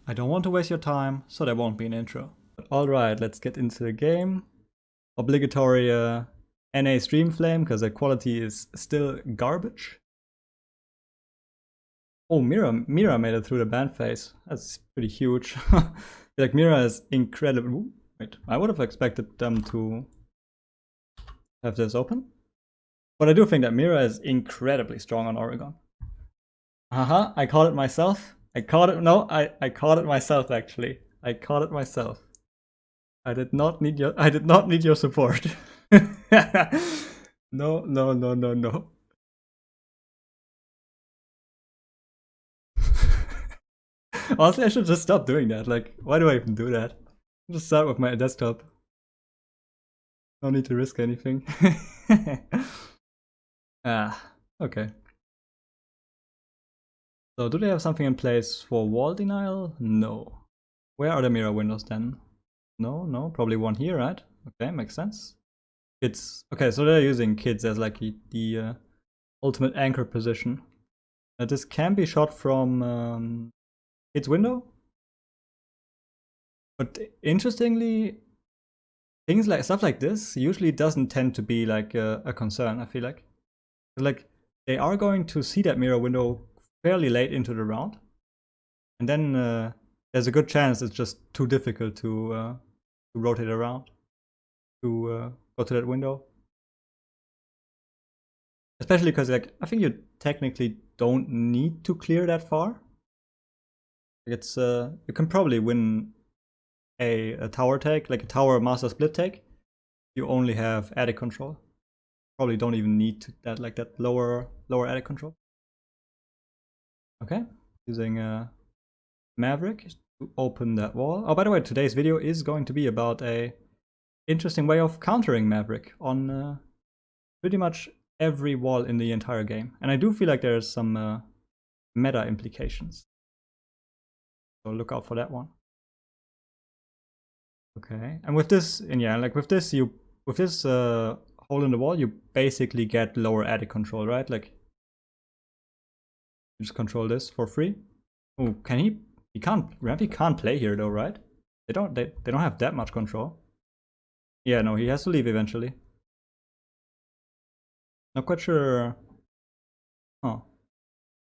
I don't want to waste your time, so there won't be an intro. Alright, let's get into the game. Obligatory NA stream flame, because the quality is still garbage. Oh, Mira made it through the ban phase. That's pretty huge. Like, Mira is incredible. Ooh, wait, I would have expected them to have this open. But I do think that Mira is incredibly strong on Oregon. Haha, I caught it myself. I caught it myself actually. I caught it myself. I did not need your support. No. Honestly, I should just stop doing that. Like, why do I even do that? I'll just start with my desktop. No need to risk anything. Okay. So do they have something in place for wall denial? No. Where are the mirror windows then? No, probably one here, right? Okay, makes sense. Kids. Okay, so they're using kids as like the ultimate anchor position. This can be shot from kids' window. But interestingly, things like stuff like this usually doesn't tend to be like a concern, I feel like. Like, they are going to see that mirror window fairly late into the round. And then there's a good chance it's just too difficult to rotate around, to go to that window. Especially because, like, I think you technically don't need to clear that far. It's you can probably win a tower take, like a tower master split take. You only have attic control. Probably don't even need that, like that lower attic control. Okay, using Maverick to open that wall. Oh, by the way, today's video is going to be about a interesting way of countering Maverick on pretty much every wall in the entire game. And I do feel like there's some meta implications. So look out for that one. Okay, and with this, and yeah, like with this hole in the wall, you basically get lower attic control, right? Like, you just control this for free. Oh, can he? He can't. Rampy can't play here though, right? They don't have that much control. Yeah, no, he has to leave eventually. Not quite sure. Oh,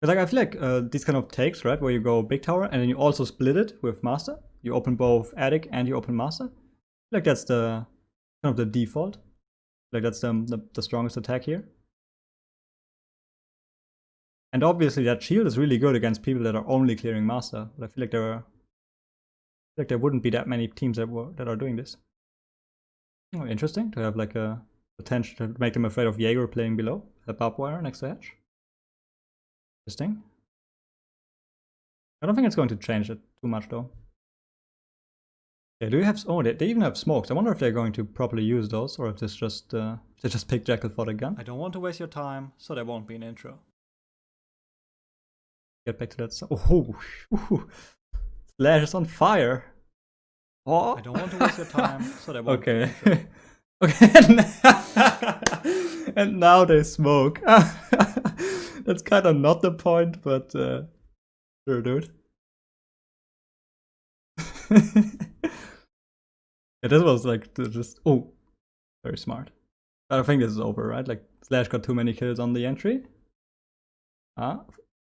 like, I feel like these kind of takes, right, where you go big tower and then you also split it with master. You open both attic and you open master. I feel like that's the kind of the default. Like, that's the strongest attack here. And obviously that shield is really good against people that are only clearing master. But I feel like there wouldn't be that many teams that are doing this. Oh, interesting to have like a potential to make them afraid of Jaeger playing below a barbed wire next to edge. Interesting. I don't think it's going to change it too much though. Yeah, do you have? Oh, they even have smokes. I wonder if they're going to properly use those, or if this just they just pick Jackal for the gun. I don't want to waste your time, so there won't be an intro. Get back to that. Oh, Slash is on fire. Oh, I don't want to waste your time, so there won't be an intro. Okay, and now they smoke. That's kind of not the point, but sure, dude. Yeah, this was like just very smart. I don't think this is over, right? Like, Slash got too many kills on the entry. I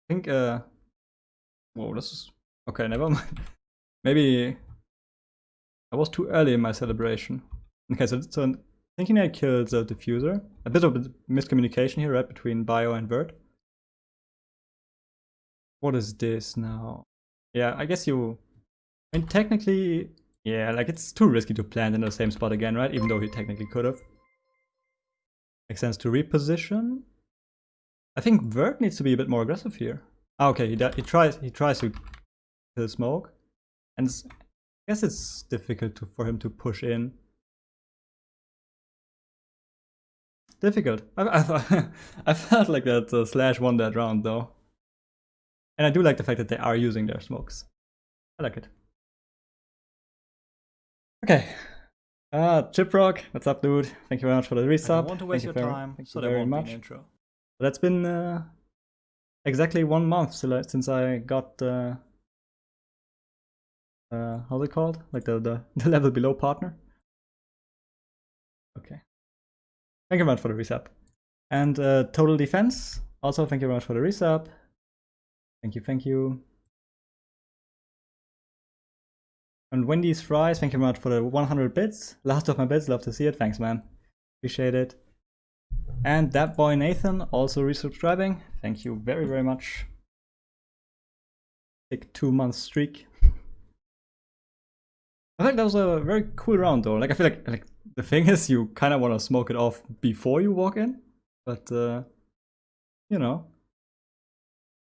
think whoa, this is okay. Never mind. Maybe I was too early in my celebration. Okay, so thinking I killed the diffuser. A bit of a miscommunication here, right, between Bio and Vert. What is this now? Yeah, I guess you. I mean, technically, yeah, like, it's too risky to plant in the same spot again, right? Even though he technically could have. Makes sense to reposition. I think Vert needs to be a bit more aggressive here. Ah, okay, he tries to kill smoke, and I guess it's difficult for him to push in. Difficult. I felt like that Slash won that round though, and I do like the fact that they are using their smokes. I like it. Okay. Chiprock, what's up, dude? Thank you very much for the resub. I don't want to waste your time, so there won't be an intro. That's been exactly 1 month since I got how's it called? Like the level below partner. Okay. Thank you very much for the resub. And total defense. Also, thank you very much for the resub. Thank you, thank you. And Wendy's Fries, thank you very much for the 100 bits. Last of my bits, love to see it. Thanks, man. Appreciate it. And that boy Nathan also resubscribing. Thank you very, very much. Big 2-month streak. I think that was a very cool round though. Like I feel like the thing is you kind of want to smoke it off before you walk in, but you know,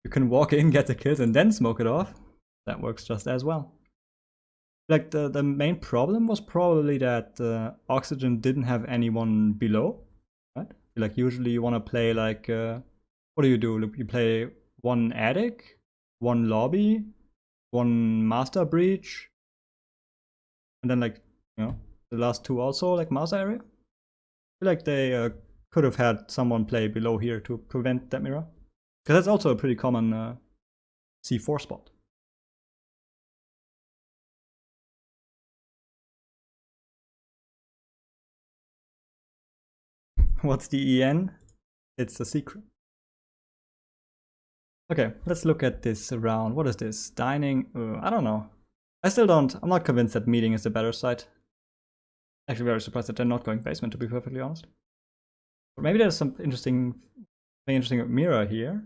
you can walk in, get the kills, and then smoke it off. That works just as well. Like the main problem was probably that Oxygen didn't have anyone below, right? Like usually you want to play like what do? You play one attic, one lobby, one master breach, and then like you know the last two also like master area. I feel like they could have had someone play below here to prevent that mirror, because that's also a pretty common C4 spot. What's the EN? It's a secret. Okay, let's look at this round. What is this? Dining? I don't know. I'm not convinced that meeting is the better side. Actually very surprised that they're not going basement, to be perfectly honest. But maybe there's some interesting mirror here.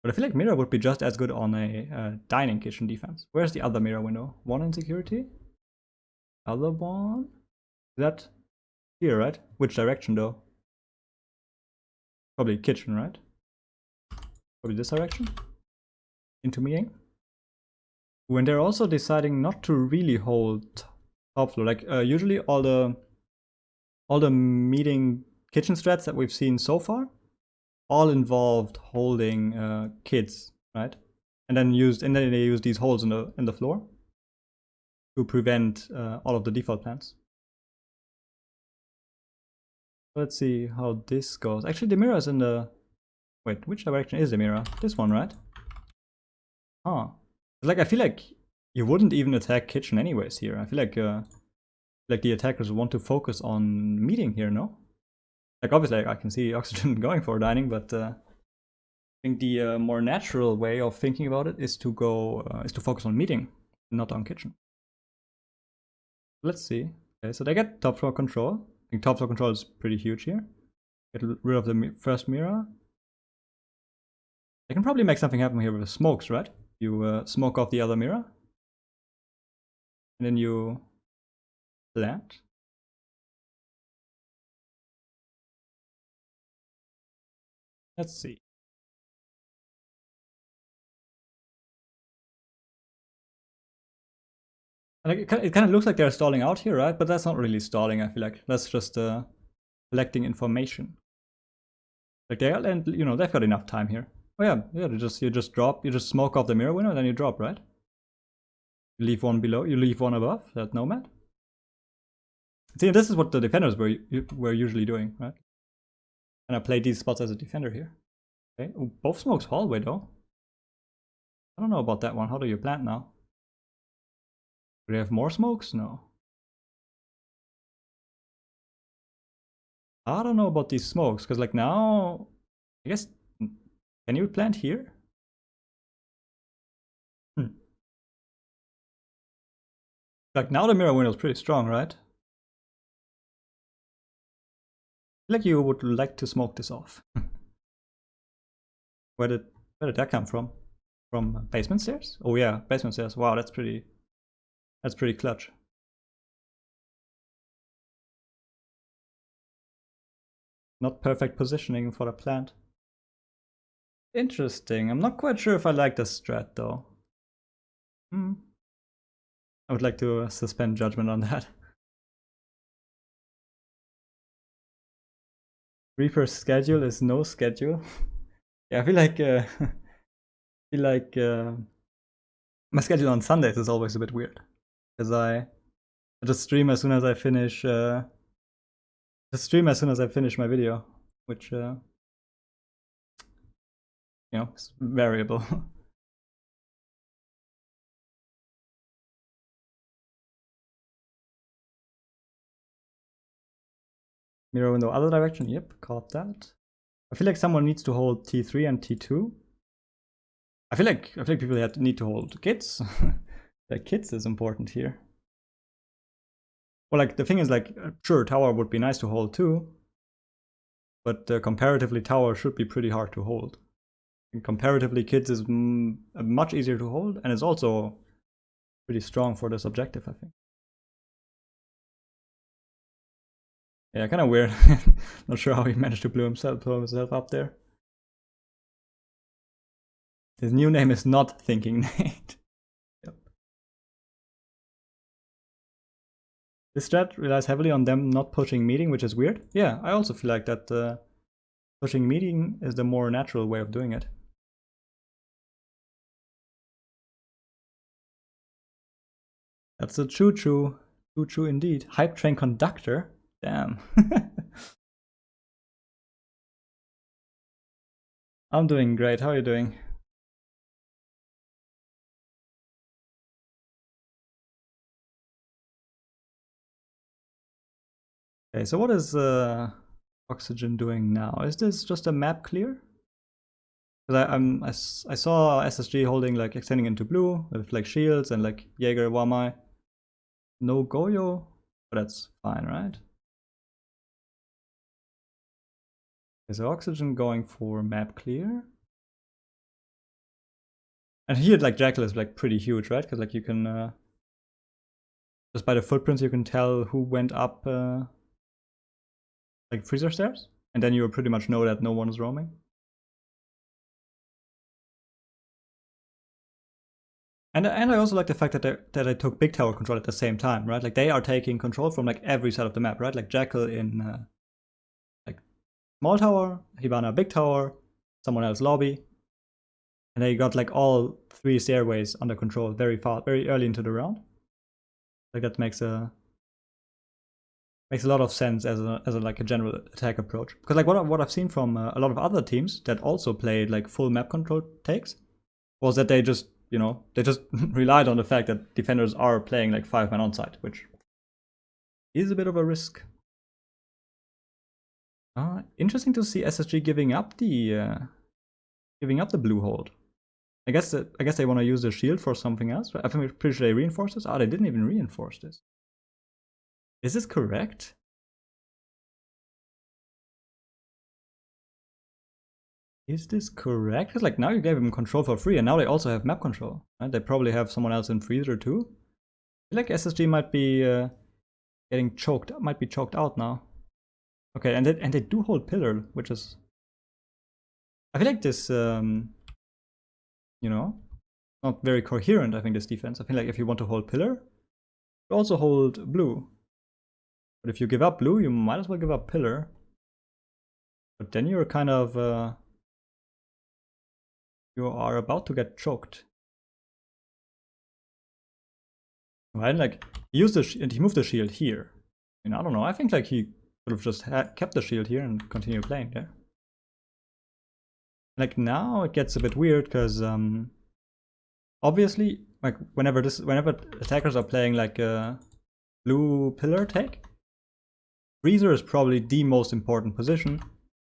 But I feel like mirror would be just as good on a dining kitchen defense. Where's the other mirror window? One in security? Other one? Is that here, right? Which direction though? Probably kitchen, right? Probably this direction? Into meeting? When they're also deciding not to really hold top floor, like usually all the meeting kitchen strats that we've seen so far all involved holding kids, right? And then they use these holes in the floor to prevent all of the default plans. Let's see how this goes. Actually, the mirror is in the... Wait, which direction is the mirror? This one, right? Huh. Like, I feel like you wouldn't even attack kitchen anyways here. I feel like the attackers want to focus on meeting here, no? Like, obviously, I can see Oxygen going for dining, but I think the more natural way of thinking about it is to focus on meeting, not on kitchen. Let's see. Okay, so they get top floor control. I think top floor control is pretty huge here. Get rid of the first mirror. They can probably make something happen here with smokes, right? You smoke off the other mirror. And then you plant. Let's see. Like it kind of looks like they're stalling out here, right? But that's not really stalling, I feel like. That's just collecting information. Like and you know, they've got enough time here. Oh yeah, you just smoke off the mirror window and then you drop, right? You leave one below, you leave one above, that nomad. See, this is what the defenders were usually doing, right? And I played these spots as a defender here. Okay, ooh, both smokes hallway though. I don't know about that one. How do you plant now? Do they have more smokes? No. I don't know about these smokes, because like now, I guess, can you plant here? Like now the mirror window is pretty strong, right? Like you would like to smoke this off. Where did that come from? From basement stairs? Oh yeah, basement stairs. Wow, that's pretty clutch. Not perfect positioning for the plant. Interesting. I'm not quite sure if I like this strat though. I would like to suspend judgment on that. Reaper's schedule is no schedule. Yeah, I feel like my schedule on Sundays is always a bit weird, because I just stream as soon as I finish. Just stream as soon as I finish my video, which you know, is variable. Mirror window other direction. Yep, caught that. I feel like someone needs to hold T3 and T2. I feel like people need to hold kits. Like kits is important here. Well, like the thing is, like, sure, tower would be nice to hold too, but comparatively, tower should be pretty hard to hold. And comparatively, kids is much easier to hold, and it's also pretty strong for this objective, I think. Yeah, kind of weird. Not sure how he managed to blow himself up there. His new name is not Thinking Nate. Yep. This strat relies heavily on them not pushing meeting, which is weird. Yeah, I also feel like that pushing meeting is the more natural way of doing it. That's a choo-choo. Choo-choo indeed. Hype train conductor? Damn. I'm doing great. How are you doing? Okay, so what is Oxygen doing now? Is this just a map clear? Because I saw SSG holding, like, extending into blue with like shields and like Jaeger, Wamai. No Goyo, but that's fine, right? Okay, so Oxygen going for map clear. And here, like, Jackal is like pretty huge, right? Because like you can just by the footprints you can tell who went up like freezer stairs, and then you pretty much know that no one is roaming. And I also like the fact that they took big tower control at the same time, right? Like they are taking control from like every side of the map, right? Like Jackal in like small tower, Hibana big tower, someone else lobby, and they got like all three stairways under control very early into the round. Like that makes a lot of sense as a like a general attack approach. Because like what I've seen from a lot of other teams that also played like full map control takes was that they just, you know, they just relied on the fact that defenders are playing like 5-man onside, which is a bit of a risk. Interesting to see SSG giving up the blue hold. I guess they want to use the shield for something else. I'm pretty sure they reinforced this. They didn't even reinforce this. Is this correct? Is this correct? Because like now you gave them control for free, and now they also have map control. Right? They probably have someone else in freezer too. I feel like SSG might be getting choked. Might be choked out now. Okay, and they do hold pillar, which is. I feel like this, you know, not very coherent. I think this defense. I feel like if you want to hold pillar, you also hold blue. But if you give up blue, you might as well give up pillar. But then you're kind of you are about to get choked. Right? Like he used he moved the shield here. And I don't know. I think like he could have just kept the shield here and continued playing there. Like now it gets a bit weird because obviously like whenever attackers are playing like a blue pillar take, freezer is probably the most important position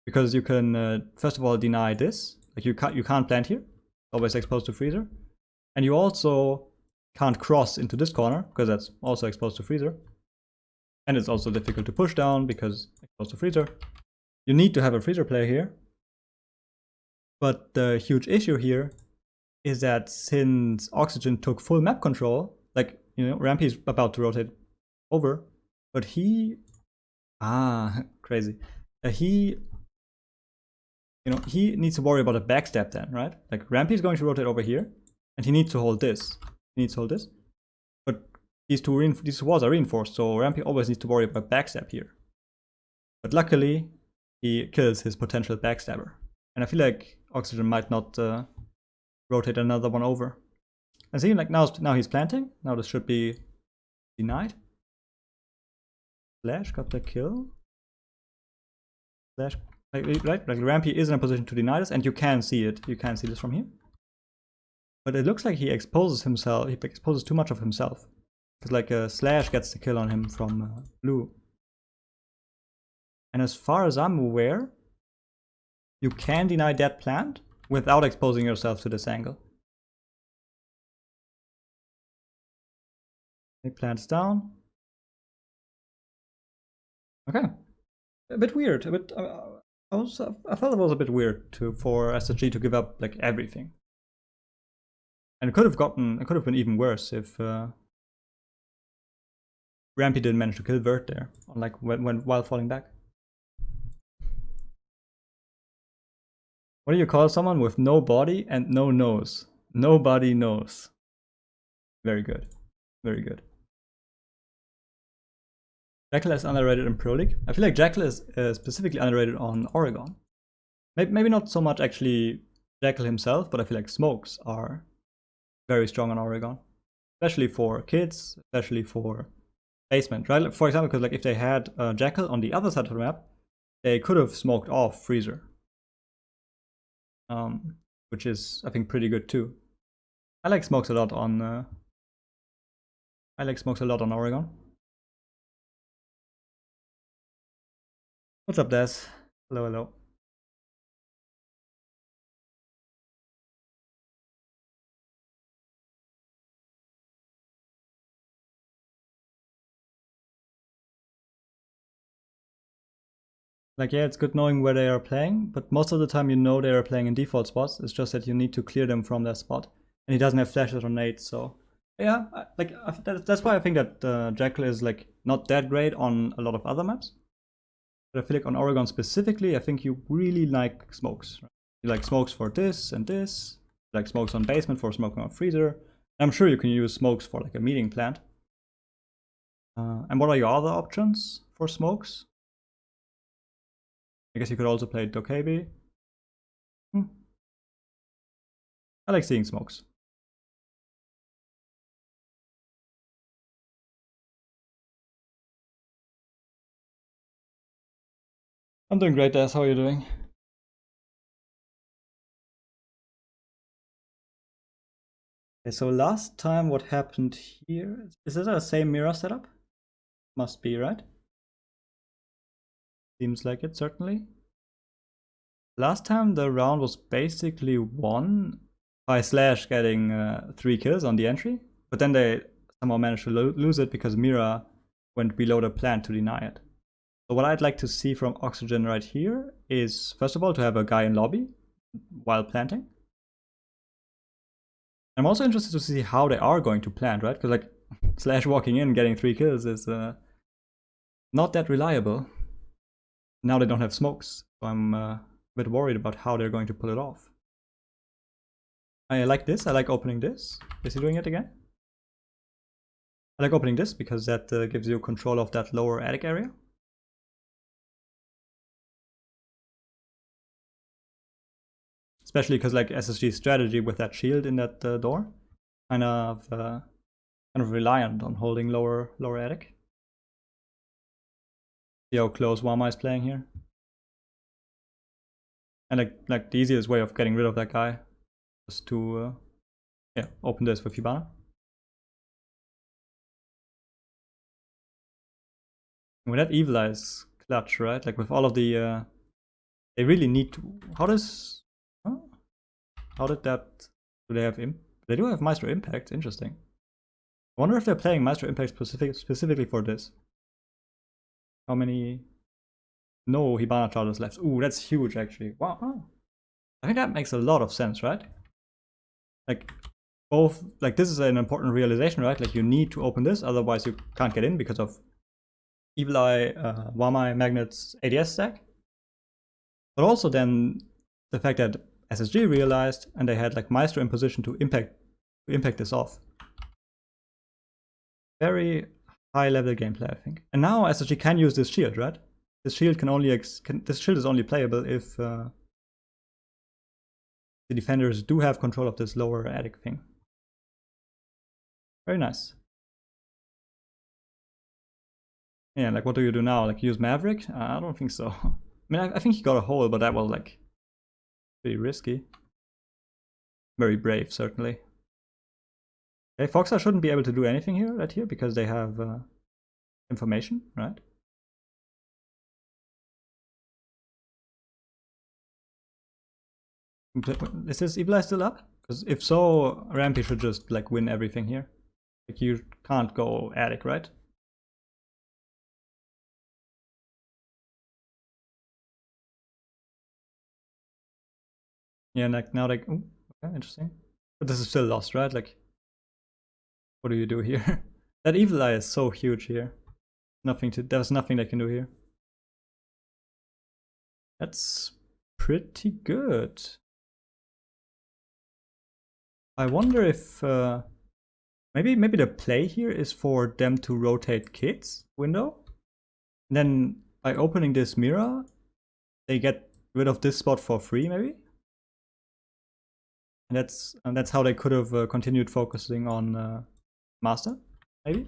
because you can first of all deny this. Like you can't plant here, always exposed to freezer, and you also can't cross into this corner because that's also exposed to freezer, and it's also difficult to push down because exposed to freezer. You need to have a freezer player here, but the huge issue here is that since Oxygen took full map control, like, you know, Rampy's about to rotate over, but he crazy. He, you know, he needs to worry about a backstab then, right? Like Rampy's going to rotate over here, and he needs to hold this. He needs to hold this, but these walls are reinforced, so Rampy always needs to worry about backstab here. But luckily, he kills his potential backstabber, and I feel like Oxygen might not rotate another one over. And see, like now he's planting. Now this should be denied. Flash got the kill. Flash, right? Like Rampy is in a position to deny this, and you can see it. You can see this from here. But it looks like he exposes himself. He exposes too much of himself. Because like a Slash gets the kill on him from blue. And as far as I'm aware, you can deny that plant without exposing yourself to this angle. Okay, plants down. Okay, a bit weird. A bit. I felt it was a bit weird for SSG to give up like everything. And it could have been even worse if Rampy didn't manage to kill Vert there, like while falling back. What do you call someone with no body and no nose? Nobody knows. Very good. Very good. Jackal is underrated in Pro League. I feel like Jackal is specifically underrated on Oregon. Maybe not so much actually Jackal himself, but I feel like smokes are very strong on Oregon. Especially for kids, especially for basement, right? For example, because like if they had Jackal on the other side of the map, they could have smoked off Freezer. Which is, I think, pretty good too. I like smokes a lot on Oregon. What's up, Des? Hello, hello. Like, yeah, it's good knowing where they are playing, but most of the time you know they are playing in default spots. It's just that you need to clear them from that spot. And he doesn't have flashes or nades, so yeah, that's why I think that Jackal is like not that great on a lot of other maps. But I feel like on Oregon specifically, I think you really like smokes. Right? You like smokes for this and this. You like smokes on basement for smoking on freezer. I'm sure you can use smokes for like a meeting plant. And what are your other options for smokes? I guess you could also play Dokebi. I like seeing smokes. I'm doing great, Des. How are you doing? Okay, so last time what happened here? Is it the same mirror setup? Must be, right? Seems like it, certainly. Last time the round was basically won by Slash getting 3 kills on the entry, but then they somehow managed to lose it because Mira went below the plant to deny it. So what I'd like to see from Oxygen right here is, first of all, to have a guy in lobby while planting. I'm also interested to see how they are going to plant, right? Because like Slash walking in getting 3 kills is not that reliable. Now they don't have smokes, so I'm a bit worried about how they're going to pull it off. I like this. I like opening this. Is he doing it again? I like opening this because that gives you control of that lower attic area. Especially because like SSG's strategy with that shield in that door, kind of reliant on holding lower attic. See how close Wama is playing here. And like the easiest way of getting rid of that guy is to yeah, open this with Hibana. With that Evil Eye is clutch, right? Like with all of the they really need to. How did that? Do they have They do have Maestro Impact. Interesting. I wonder if they're playing Maestro Impact specifically for this. How many? No Hibana charges left. Ooh, that's huge actually. Wow. I think that makes a lot of sense, right? Like both. Like this is an important realization, right? Like you need to open this, otherwise you can't get in because of Evil Eye, Wamai, Magnet's ADS stack. But also then the fact that SSG realized and they had like Maestro in position to impact this off. Very high level gameplay, I think. And now SSG can use this shield, right? This shield this shield is only playable if the defenders do have control of this lower attic thing. Very nice. Yeah, like what do you do now? Like use Maverick? I don't think so. I mean, I think he got a hole, but that was like pretty risky. Very brave, certainly. Okay, Foxa shouldn't be able to do anything here, right here, because they have information, right? Is this Evil Eye still up? Because if so, Rampy should just like win everything here. Like you can't go Attic, right? Yeah, like now like, ooh, okay, interesting. But this is still lost, right? Like, what do you do here? That Evil Eye is so huge here. There's nothing they can do here. That's pretty good. I wonder if maybe the play here is for them to rotate Kids window. And then by opening this mirror, they get rid of this spot for free, maybe. And that's how they could have continued focusing on Master, maybe.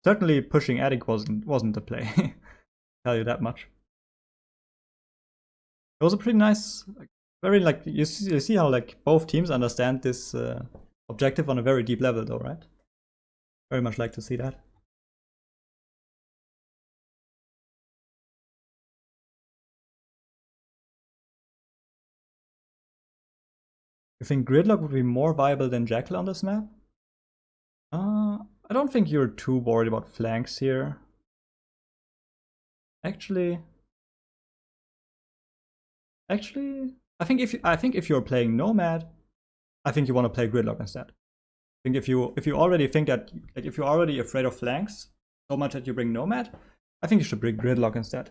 Certainly, pushing Attic wasn't the play. Tell you that much. It was a pretty nice, like, very like you see how like both teams understand this objective on a very deep level, though, right? Very much like to see that. You think Gridlock would be more viable than Jackal on this map? I don't think you're too worried about flanks here. Actually, I think if you're playing Nomad, I think you want to play Gridlock instead. I think if you already think that, like, if you're already afraid of flanks so much that you bring Nomad, I think you should bring Gridlock instead.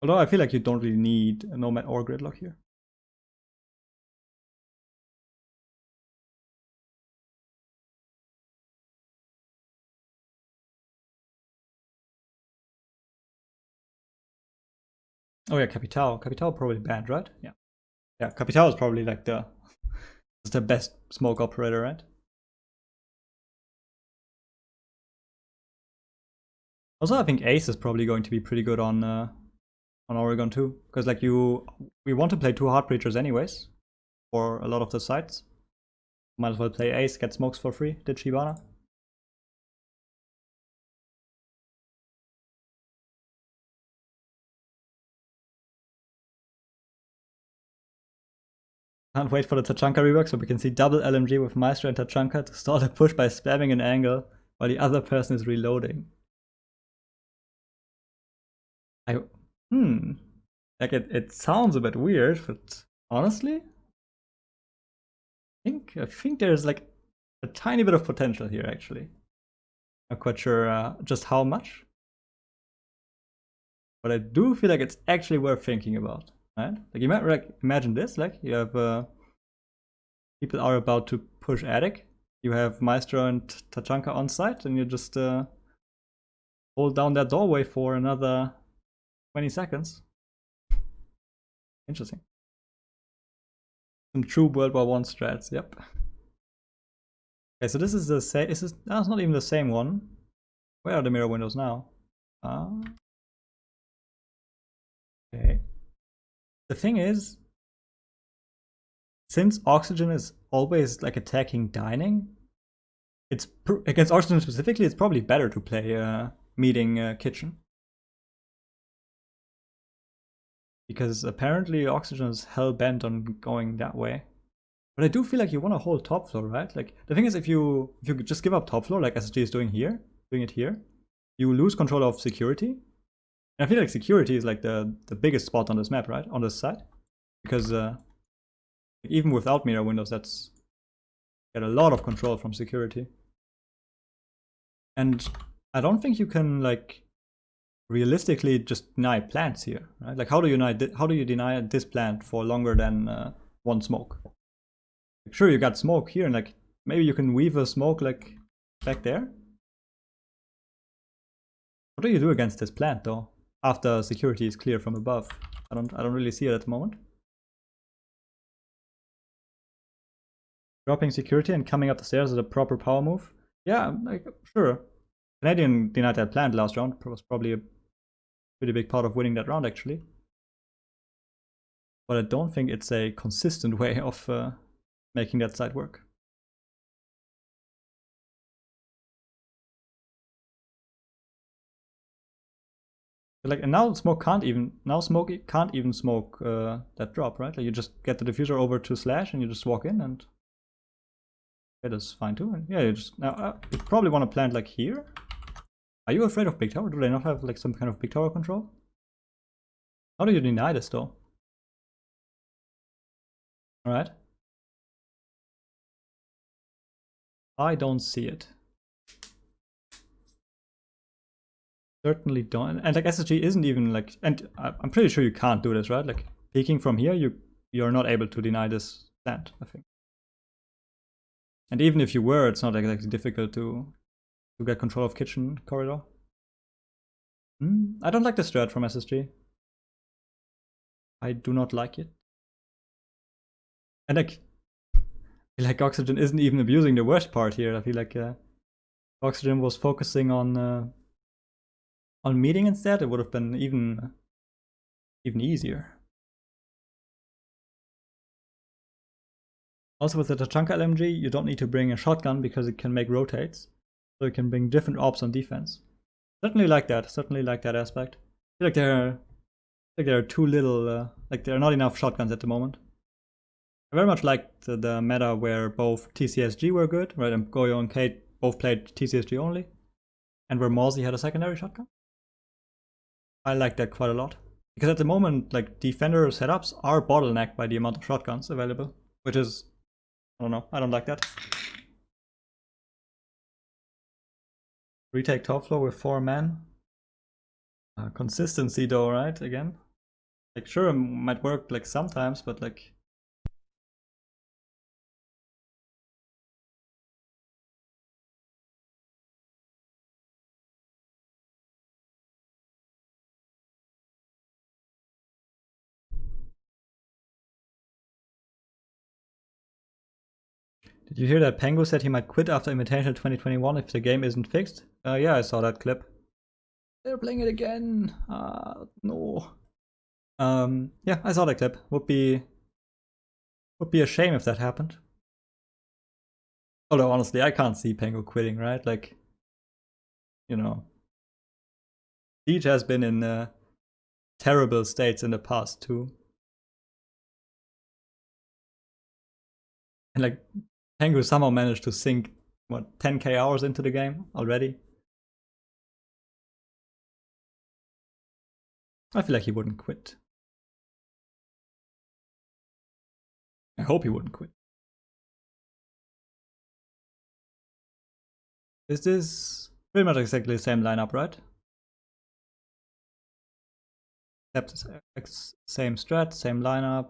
Although I feel like you don't really need a Nomad or Gridlock here. Oh yeah, Capital probably banned, right? Yeah. Yeah, Capital is probably like the best smoke operator, right? Also, I think Ace is probably going to be pretty good on Oregon too, because like we want to play 2 Heart Breachers anyways for a lot of the sites. Might as well play Ace, get smokes for free. Did Shibana? Can't wait for the Tachanka rework so we can see double LMG with Maestro and Tachanka to stall a push by spamming an angle while the other person is reloading. Like it sounds a bit weird, but honestly, I think there's like a tiny bit of potential here actually. Not quite sure just how much, but I do feel like it's actually worth thinking about. Right? Like imagine this: like you have people are about to push Attic, you have Maestro and Tachanka on site, and you just hold down that doorway for another 20 seconds. Interesting. Some true World War I strats. Yep. Okay, so this is the same. It's not even the same one. Where are the mirror windows now? Okay. The thing is, since Oxygen is always like attacking dining, it's against Oxygen specifically, it's probably better to play meeting kitchen. Because apparently Oxygen is hell bent on going that way. But I do feel like you want to hold top floor, right? Like the thing is, if you just give up top floor, like SSG is doing it here, you lose control of security. And I feel like security is like the biggest spot on this map, right? On this side, because even without mirror windows, that's get a lot of control from security. And I don't think you can like realistically just deny plants here, right? Like how do you deny this plant for longer than 1 smoke? Like, sure, you got smoke here, and like maybe you can weave a smoke like back there. What do you do against this plant though? After security is clear from above, I don't really see it at the moment. Dropping security and coming up the stairs is a proper power move. Yeah, like sure. Canadian denied that plant last round. Was probably a pretty big part of winning that round actually. But I don't think it's a consistent way of making that side work. Like, and now smoke can't even smoke that drop, right? Like you just get the diffuser over to slash and you just walk in and it is fine too. And yeah, you just now you probably want to plant like here. Are you afraid of big tower? Do they not have like some kind of big tower control? How do you deny this though? Alright. I don't see it. Certainly don't. And like SSG isn't even like, and I'm pretty sure you can't do this, right? Like peeking from here, you're not able to deny this plant, I think. And even if you were, it's not exactly difficult to get control of kitchen corridor. I don't like the strat from SSG. I do not like it. And like, I feel like Oxygen isn't even abusing the worst part here. I feel like Oxygen was focusing on meeting instead. It would have been even easier. Also with the Tachanka LMG, you don't need to bring a shotgun because it can make rotates. So you can bring different ops on defense. Certainly like that. Certainly like that aspect. I feel like there are too little, like there are not enough shotguns at the moment. I very much liked the meta where both TCSG were good, right? And Goyo and Kate both played TCSG only. And where Morsey had a secondary shotgun. I like that quite a lot. Because at the moment, like defender setups are bottlenecked by the amount of shotguns available. Which is, I don't know, I don't like that. Retake top floor with 4 men. Consistency though, right? Again. Like sure, it might work like sometimes, but like did you hear that Pengu said he might quit after Invitational 2021 if the game isn't fixed? Yeah, I saw that clip. They're playing it again. No. Yeah, I saw that clip. Would be a shame if that happened. Although honestly, I can't see Pengu quitting, right? Like, you know, Siege has been in terrible states in the past too. And like, Pengu somehow managed to sink, what, 10k hours into the game already? I feel like he wouldn't quit. I hope he wouldn't quit. Is this pretty much exactly the same lineup, right? Except same strat, same lineup,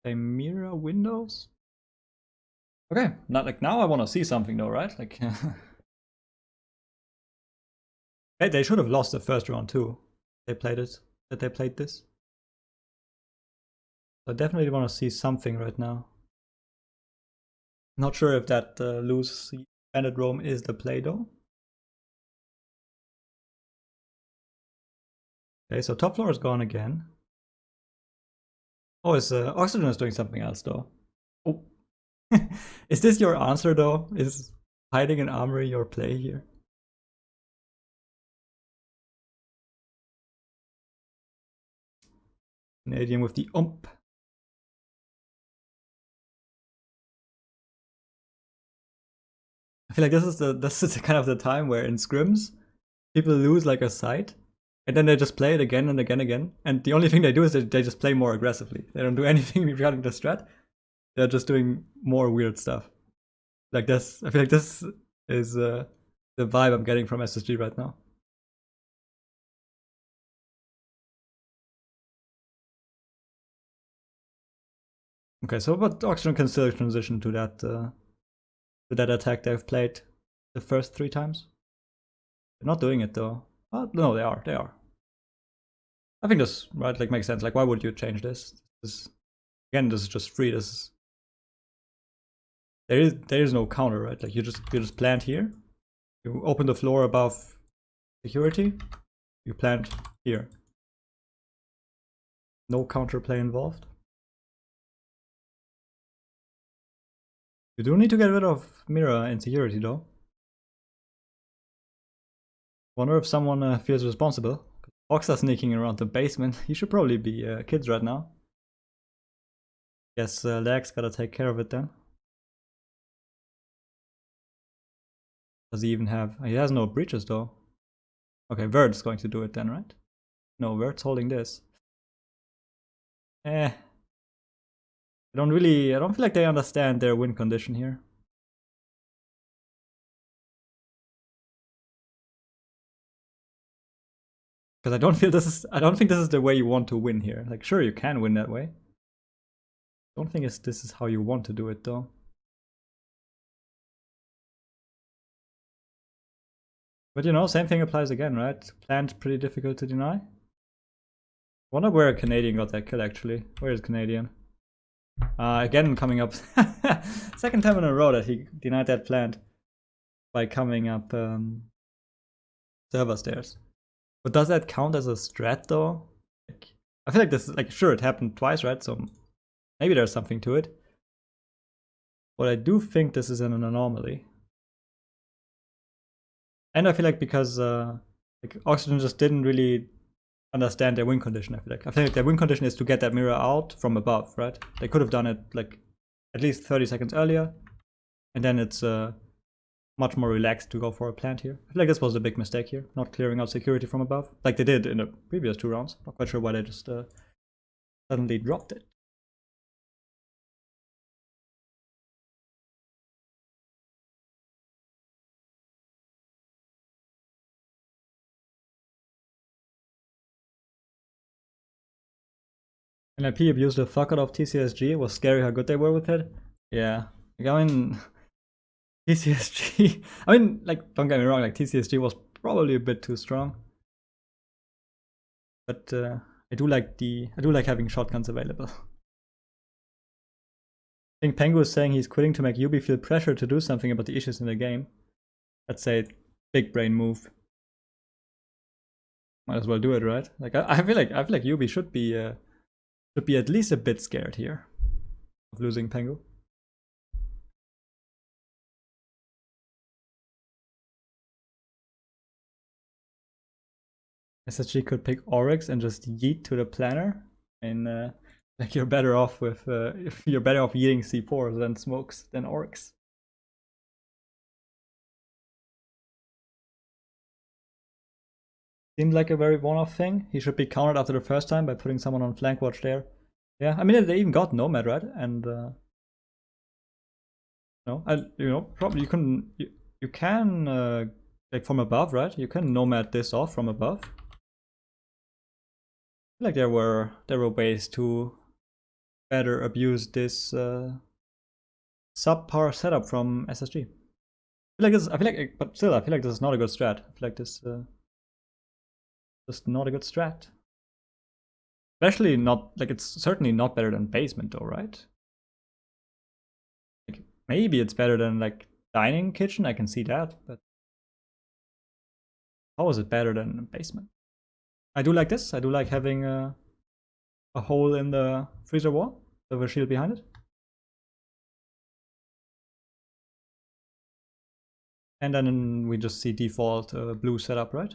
same mirror windows. Okay, not like now I want to see something though, right? Like they should have lost the first round too. They played it. That they played this. So I definitely want to see something right now. Not sure if that loose banded roam is the play though. Okay, so top floor is gone again. Oh, is Oxygen is doing something else though. Oh. Is this your answer though? Is hiding an armory your play here? Canadian with the ump. I feel like this is kind of the time where in scrims people lose like a site and then they just play it again and again. And the only thing they do is they just play more aggressively. They don't do anything regarding the strat. They're just doing more weird stuff. Like this, I feel like this is the vibe I'm getting from SSG right now. Okay, so but Oxygen can still transition to that attack they've played the first 3 times. They're not doing it though. Oh, no, they are. They are. I think this right like makes sense. Like, why would you change this? Again, this is just free. This is there is no counter, right? Like you just plant here. You open the floor above security. You plant here. No counterplay involved. You do need to get rid of mirror insecurity though. Wonder if someone feels responsible. Hawks are sneaking around the basement. He should probably be kids right now. Guess Leg's gotta take care of it then. Does he even have... He has no breaches though. Okay, Vert's going to do it then, right? No, Vert's holding this. I don't feel like they understand their win condition here. Because I don't think this is the way you want to win here. Like, sure, you can win that way. I don't think this is how you want to do it though. But you know, same thing applies again, right? Plant pretty difficult to deny. Wonder where a Canadian got that kill actually. Where is Canadian? Again coming up. Second time in a row that he denied that plant by coming up server stairs. But does that count as a strat though? Like, I feel like this, like, sure, it happened twice, right? So maybe there's something to it. But I do think this is an anomaly. And I feel like because like Oxygen just didn't really understand their win condition, I feel like their win condition is to get that mirror out from above, right? They could have done it like at least 30 seconds earlier. And then it's much more relaxed to go for a plant here. I feel like this was a big mistake here, not clearing out security from above, like they did in the previous 2 rounds. Not quite sure why they just suddenly dropped it. NLP abused the fuck out of TCSG. It was scary how good they were with it. Yeah. Like, I mean, TCSG. I mean, like, don't get me wrong, like, TCSG was probably a bit too strong. But I do like having shotguns available. I think Pengu is saying he's quitting to make Yubi feel pressure to do something about the issues in the game. That's a big brain move. Might as well do it, right? Like, I feel like Yubi should be at least a bit scared here of losing Pengu. SSG could pick Oryx and just yeet to the planner, and like you're better off yeeting C4s than smokes than Oryx. Seemed like a very one-off thing. He should be countered after the first time by putting someone on flank watch there. Yeah, I mean they even got Nomad, right? And probably you can like from above, right? You can Nomad this off from above. I feel like there were ways to better abuse this subpar setup from SSG. But still, I feel like this is not a good strat. I feel like this just not a good strat. Especially not, like, it's certainly not better than basement though, right? Like, maybe it's better than like dining kitchen, I can see that, but how is it better than basement? I do like this. I do like having a hole in the freezer wall with a shield behind it. And then we just see default blue setup, right?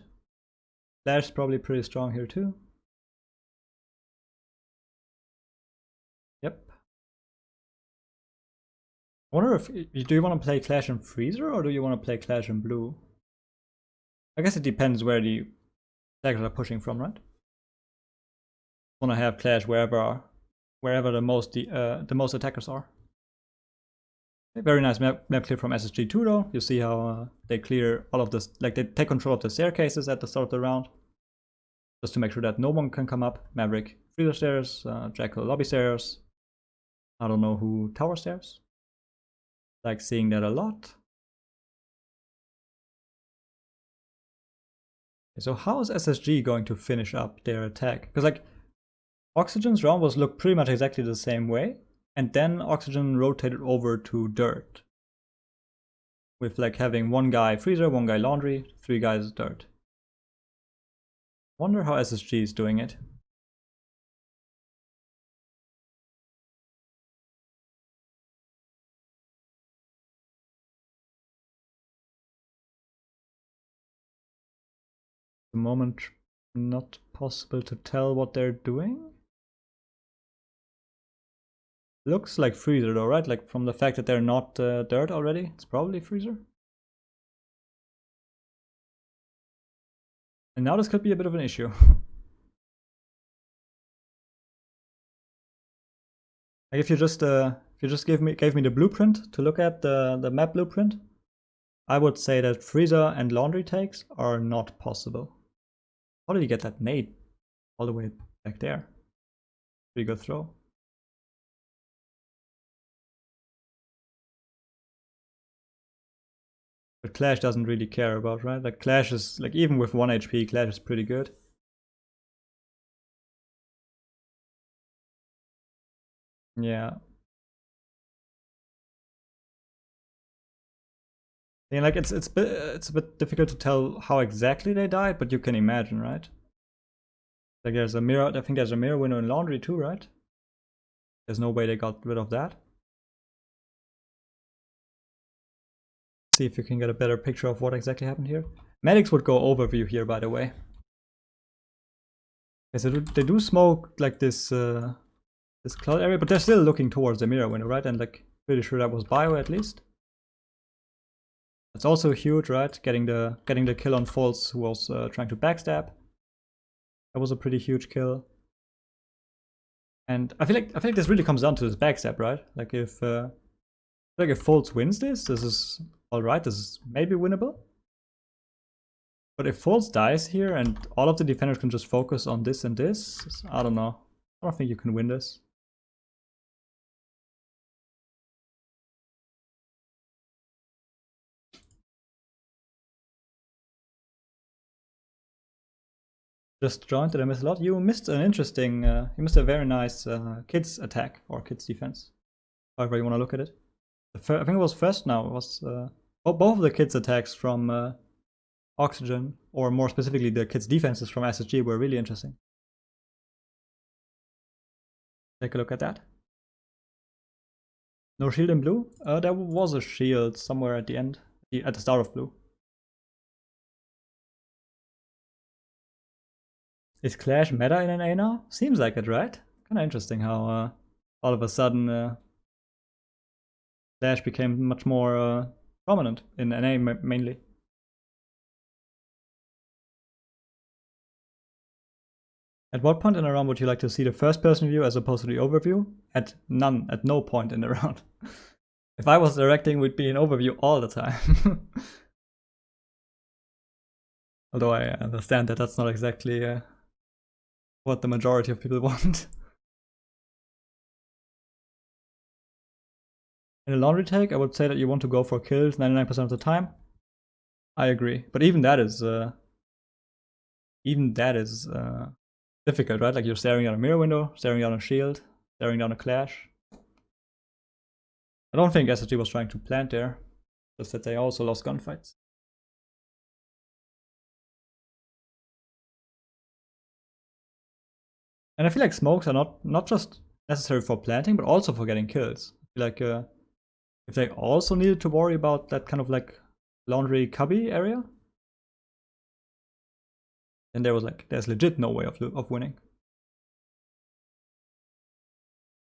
Flash is probably pretty strong here too. Yep. I wonder if, do you want to play Clash in freezer or do you want to play Clash in blue? I guess it depends where the attackers are pushing from, right? Want to have Clash wherever the most attackers are. Very nice map clear from SSG 2 though. You see how they clear all of this, like they take control of the staircases at the start of the round, just to make sure that no one can come up. Maverick freezer stairs, Jackal lobby stairs. I don't know who tower stairs. Like seeing that a lot. So how is SSG going to finish up their attack? Because like Oxygen's round was looked pretty much exactly the same way, and then Oxygen rotated over to dirt. With like having one guy freezer, one guy laundry, 3 guys dirt. Wonder how SSG is doing it. The moment Not possible to tell what they're doing. Looks like freezer though, right? Like from the fact that they're not dirt already, it's probably freezer. And now this could be a bit of an issue. Like if you just gave me the blueprint to look at, the map blueprint, I would say that freezer and laundry takes are not possible. How did you get that nade all the way back there? Pretty good throw. But Clash doesn't really care about, right? Like Clash is, like even with 1 HP, Clash is pretty good. Yeah. And like it's a bit difficult to tell how exactly they died, but you can imagine, right? Like there's a mirror, I think there's a mirror window in laundry too, right? There's no way they got rid of that. See if you can get a better picture of what exactly happened here. Medics would go overview here, by the way. Okay, so they do smoke like this this cloud area, but they're still looking towards the mirror window, right? And like pretty sure that was bio at least. That's also huge, right? Getting the kill on False, who was trying to backstab. That was a pretty huge kill. And I feel like this really comes down to this backstab, right? Like if False wins this is alright, this is maybe winnable. But if False dies here and all of the defenders can just focus on this and this, I don't know. I don't think you can win this. Just joined, did I miss a lot? You missed an interesting, you missed a very nice kids attack or kids defense, however you want to look at it. I think it was first now. It was both of the kids attacks from Oxygen, or more specifically the kids defenses from SSG, were really interesting. Take a look at that. No shield in blue? There was a shield somewhere at the end, at the start of blue. Is Clash meta in NA now? Seems like it, right? Kinda interesting how all of a sudden Clash became much more prominent in NA mainly. At what point in a round would you like to see the first person view as opposed to the overview? At none, at no point in the round. If I was directing, we'd be in overview all the time. Although I understand that that's not exactly what the majority of people want. In a laundry take, I would say that you want to go for kills 99% of the time. I agree, but even that is difficult, right? Like you're staring down a mirror window, staring down a shield, staring down a Clash. I don't think SSG was trying to plant there, just that they also lost gunfights. And I feel like smokes are not just necessary for planting, but also for getting kills. I feel like if they also needed to worry about that kind of like laundry cubby area, then there's legit no way of winning.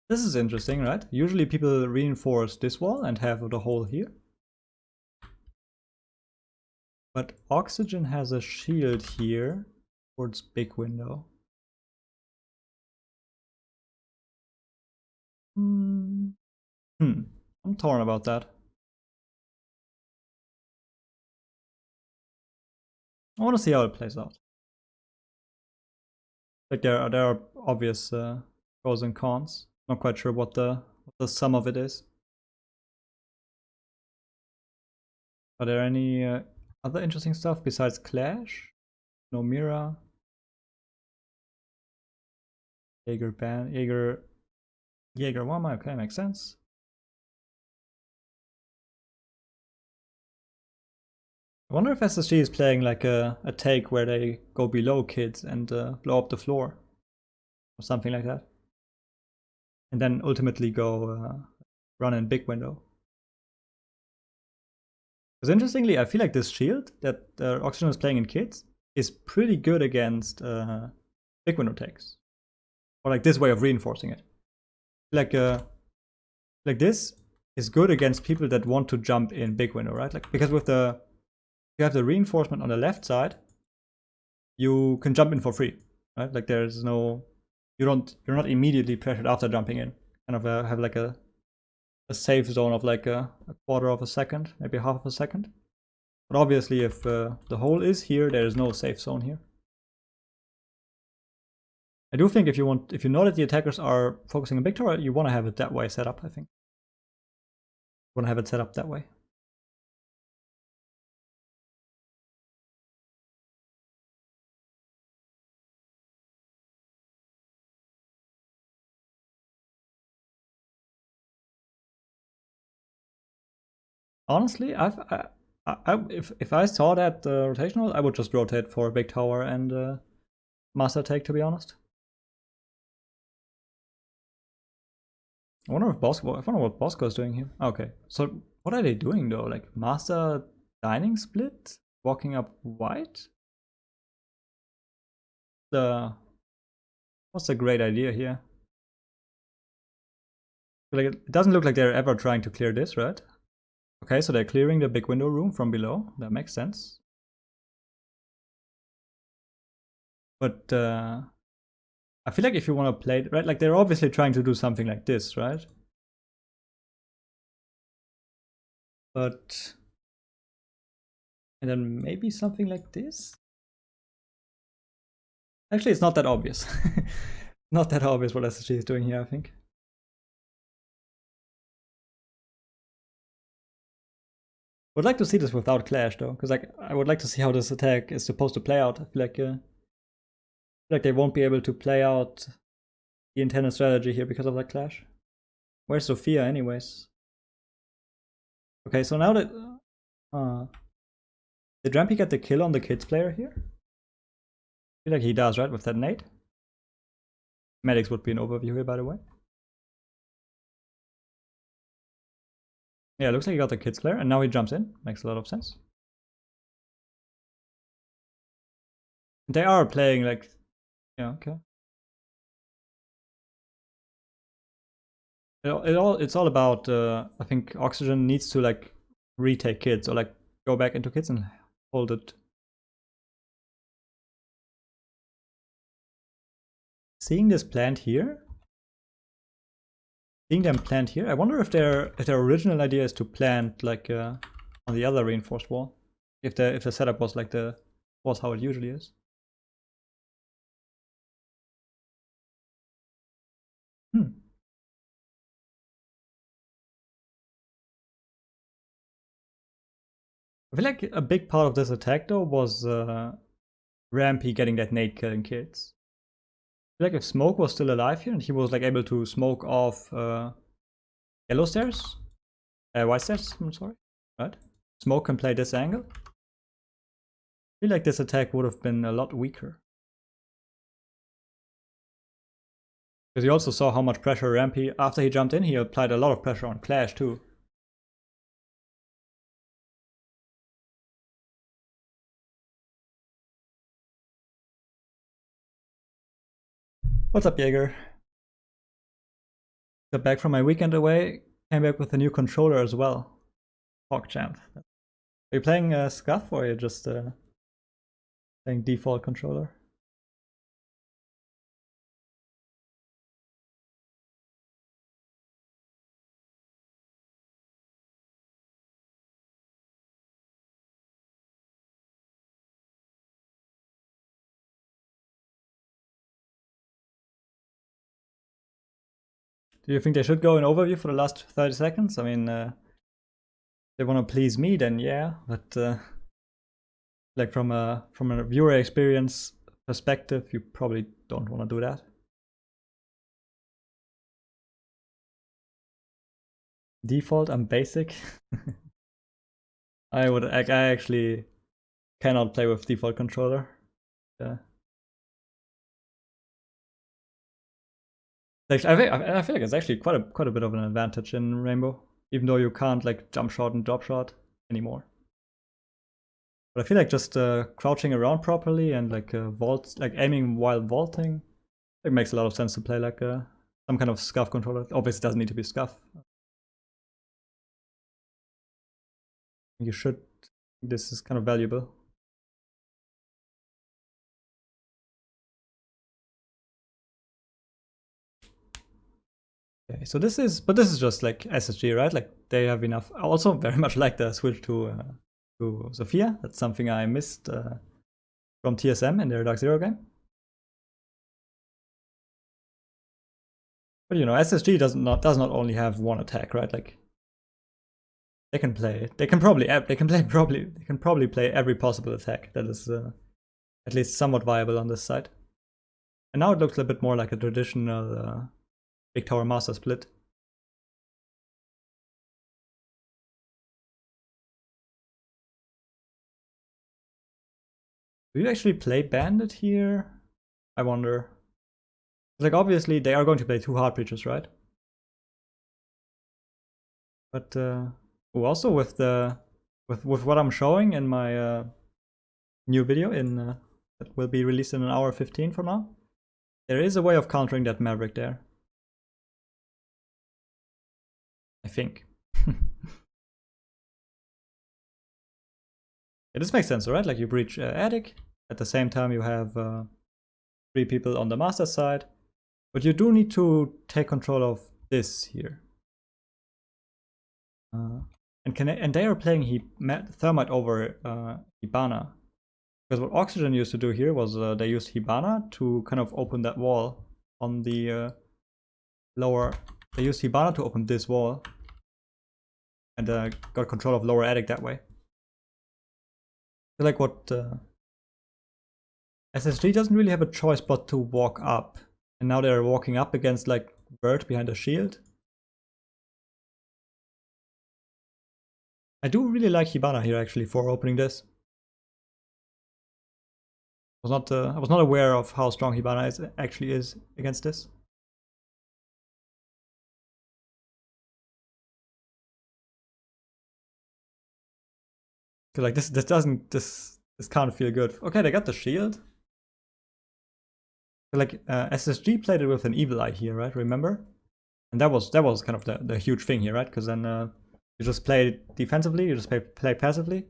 This is interesting, right? Usually people reinforce this wall and have the hole here. But Oxygen has a shield here towards big window. I'm torn about that. I want to see how it plays out. Like there are obvious pros and cons. Not quite sure what the sum of it is. Are there any other interesting stuff besides Clash? No Mira. Jaeger ban. Jaeger Wama. Okay, makes sense. I wonder if SSG is playing like a take where they go below kids and blow up the floor. Or something like that. And then ultimately go run in big window. Because interestingly, I feel like this shield that Oxygen is playing in kids is pretty good against big window takes, or like this way of reinforcing it. Like this is good against people that want to jump in big window, right? Like because with you have the reinforcement on the left side, you can jump in for free, right? Like there's no, you're not immediately pressured after jumping in. Kind of have like a safe zone of like a quarter of a second, maybe half of a second. But obviously, if the hole is here, there is no safe zone here. I do think if you know that the attackers are focusing on big tower, you want to have it that way set up. I think you want to have it set up that way. Honestly, if I saw that rotational, I would just rotate for big tower and master take. To be honest, I wonder what Bosco is doing here. Okay, so what are they doing though? Like master dining split, walking up white. What's the great idea here? Like it doesn't look like they're ever trying to clear this, right? Okay, so they're clearing the big window room from below. That makes sense. But I feel like if you want to play, right, like they're obviously trying to do something like this, right? But, and then maybe something like this? Actually, it's not that obvious. Not that obvious what SSG is doing here, I think. Would like to see this without clash though, because like I would like to see how this attack is supposed to play out. I feel like they won't be able to play out the intended strategy here because of that clash. Where's Sophia anyways? Okay, so now that did Rampy get the kill on the kids player here? I feel like he does, right, with that nade? Medics would be an overview here, by the way. Yeah, looks like he got the kids player, and now he jumps in. Makes a lot of sense. They are playing like, yeah, okay. It's all about. I think Oxygen needs to like retake kids or like go back into kids and hold it. Seeing this plant here, seeing them plant here, I wonder if their original idea is to plant like on the other reinforced wall. If the setup was like was how it usually is. I feel like a big part of this attack though was Rampy getting that nade killing kids. I feel like if Smoke was still alive here and he was like able to smoke off yellow stairs, white stairs, I'm sorry, right? Smoke can play this angle. I feel like this attack would have been a lot weaker. Because you also saw how much pressure Rampy, after he jumped in, he applied a lot of pressure on Clash too. What's up, Jaeger? Got back from my weekend away, came back with a new controller as well. PogChamp. Are you playing Scuff or are you just playing default controller? Do you think they should go in overview for the last 30 seconds? I mean, they want to please me, then yeah, but like from a viewer experience perspective, you probably don't want to do that. Default, I'm basic. I actually cannot play with default controller. Yeah. Actually, I feel like it's actually quite a bit of an advantage in Rainbow, even though you can't like jump shot and drop shot anymore. But I feel like just crouching around properly and like vault, like aiming while vaulting, it makes a lot of sense to play like some kind of scuff controller. Obviously, it doesn't need to be scuff. You should. This is kind of valuable. Okay, so this is just like SSG, right? Like they have enough. I also very much like the switch to Sophia. That's something I missed from TSM in their Dark Zero game. But you know, SSG does not only have one attack, right? Like they can probably play every possible attack that is at least somewhat viable on this side. And now it looks a bit more like a traditional big tower master split. Do you actually play Bandit here? I wonder. Like obviously they are going to play two hard breaches, right? But also with the with what I'm showing in my new video in that will be released in an hour 15 from now, there is a way of countering that Maverick there. I think. Yeah, this makes sense, right? Like you breach attic, at the same time you have 3 people on the master side, but you do need to take control of this here. And they are playing Thermite over Hibana. Because what Oxygen used to do here was they used Hibana to kind of open that wall on the lower. They used Hibana to open this wall and got control of lower attic that way. I feel like what SSG doesn't really have a choice but to walk up. And now they're walking up against like Bird behind a shield. I do really like Hibana here actually for opening this. I was not aware of how strong Hibana actually is against this. Like this can't feel good. Okay, they got the shield. Like SSG played it with an evil eye here, right? Remember? And that was kind of the huge thing here, right? Because then you just play defensively, you just play passively,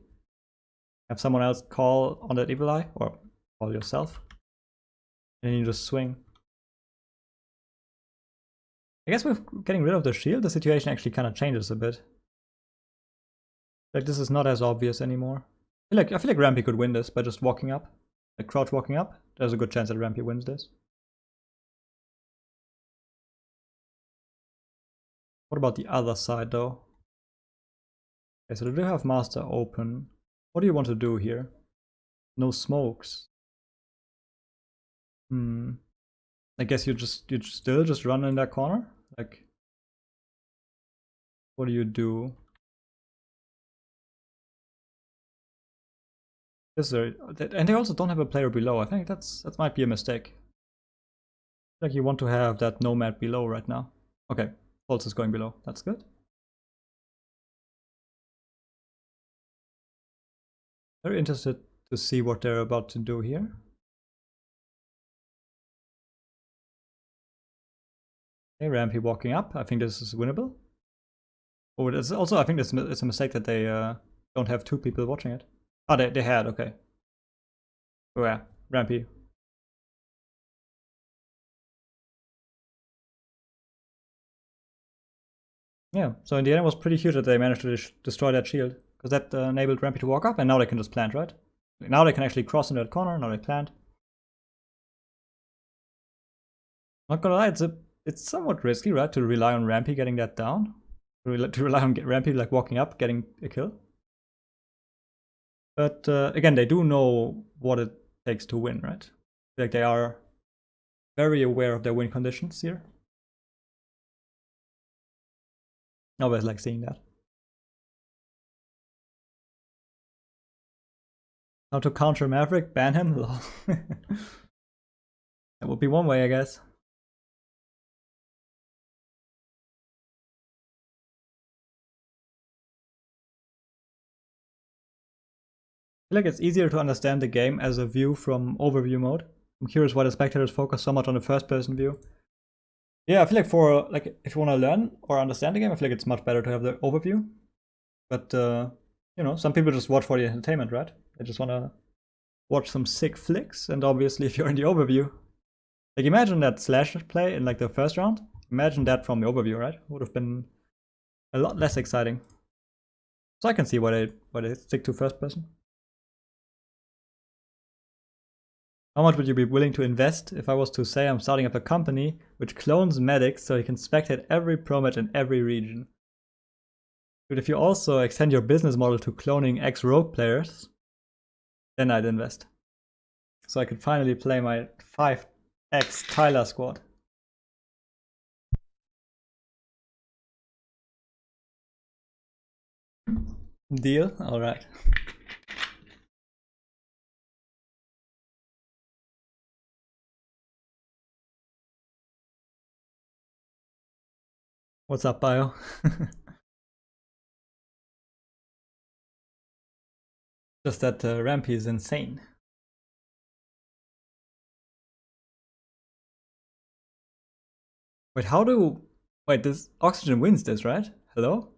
have someone else call on that evil eye or call yourself, and then you just swing. I guess with getting rid of the shield, the situation actually kind of changes a bit. Like this is not as obvious anymore. I feel like Rampy could win this by just walking up, like crouch walking up. There's a good chance that Rampy wins this. What about the other side though? Okay, so they do have Master open. What do you want to do here? No smokes. I guess you still just run in that corner? Like what do you do? And they also don't have a player below. I think that might be a mistake. Like you want to have that nomad below right now. Okay, Pulse is going below. That's good. Very interested to see what they're about to do here. Okay, Rampy walking up. I think this is winnable. Oh, it's also I think it's a mistake that they don't have 2 people watching it. Oh, they had. Okay. Oh yeah, Rampy. Yeah, so in the end it was pretty huge that they managed to destroy that shield. Because that enabled Rampy to walk up, and now they can just plant, right? Now they can actually cross into that corner, now they plant. Not gonna lie, it's somewhat risky, right? To rely on Rampy getting that down. To rely on Rampy like walking up, getting a kill. But again, they do know what it takes to win, right? Like they are very aware of their win conditions here. I always like seeing that. How to counter Maverick? Ban him? That would be one way, I guess. feel like it's easier to understand the game as a view from overview mode. I'm curious why the spectators focus so much on the first-person view. Yeah, I feel like for like if you want to learn or understand the game, I feel like it's much better to have the overview. But you know, some people just watch for the entertainment, right? They just want to watch some sick flicks, and obviously, if you're in the overview, like imagine that slash play in like the first round. Imagine that from the overview, right? Would have been a lot less exciting. So I can see why they stick to first person. How much would you be willing to invest if I was to say I'm starting up a company which clones medics so you can spectate every pro match in every region? But if you also extend your business model to cloning ex-rogue players, then I'd invest. So I could finally play my 5x Tyler squad. Deal? Alright. What's up, Bio? Just that Rampy is insane. Wait, how do... Wait, this Oxygen wins this, right? Hello?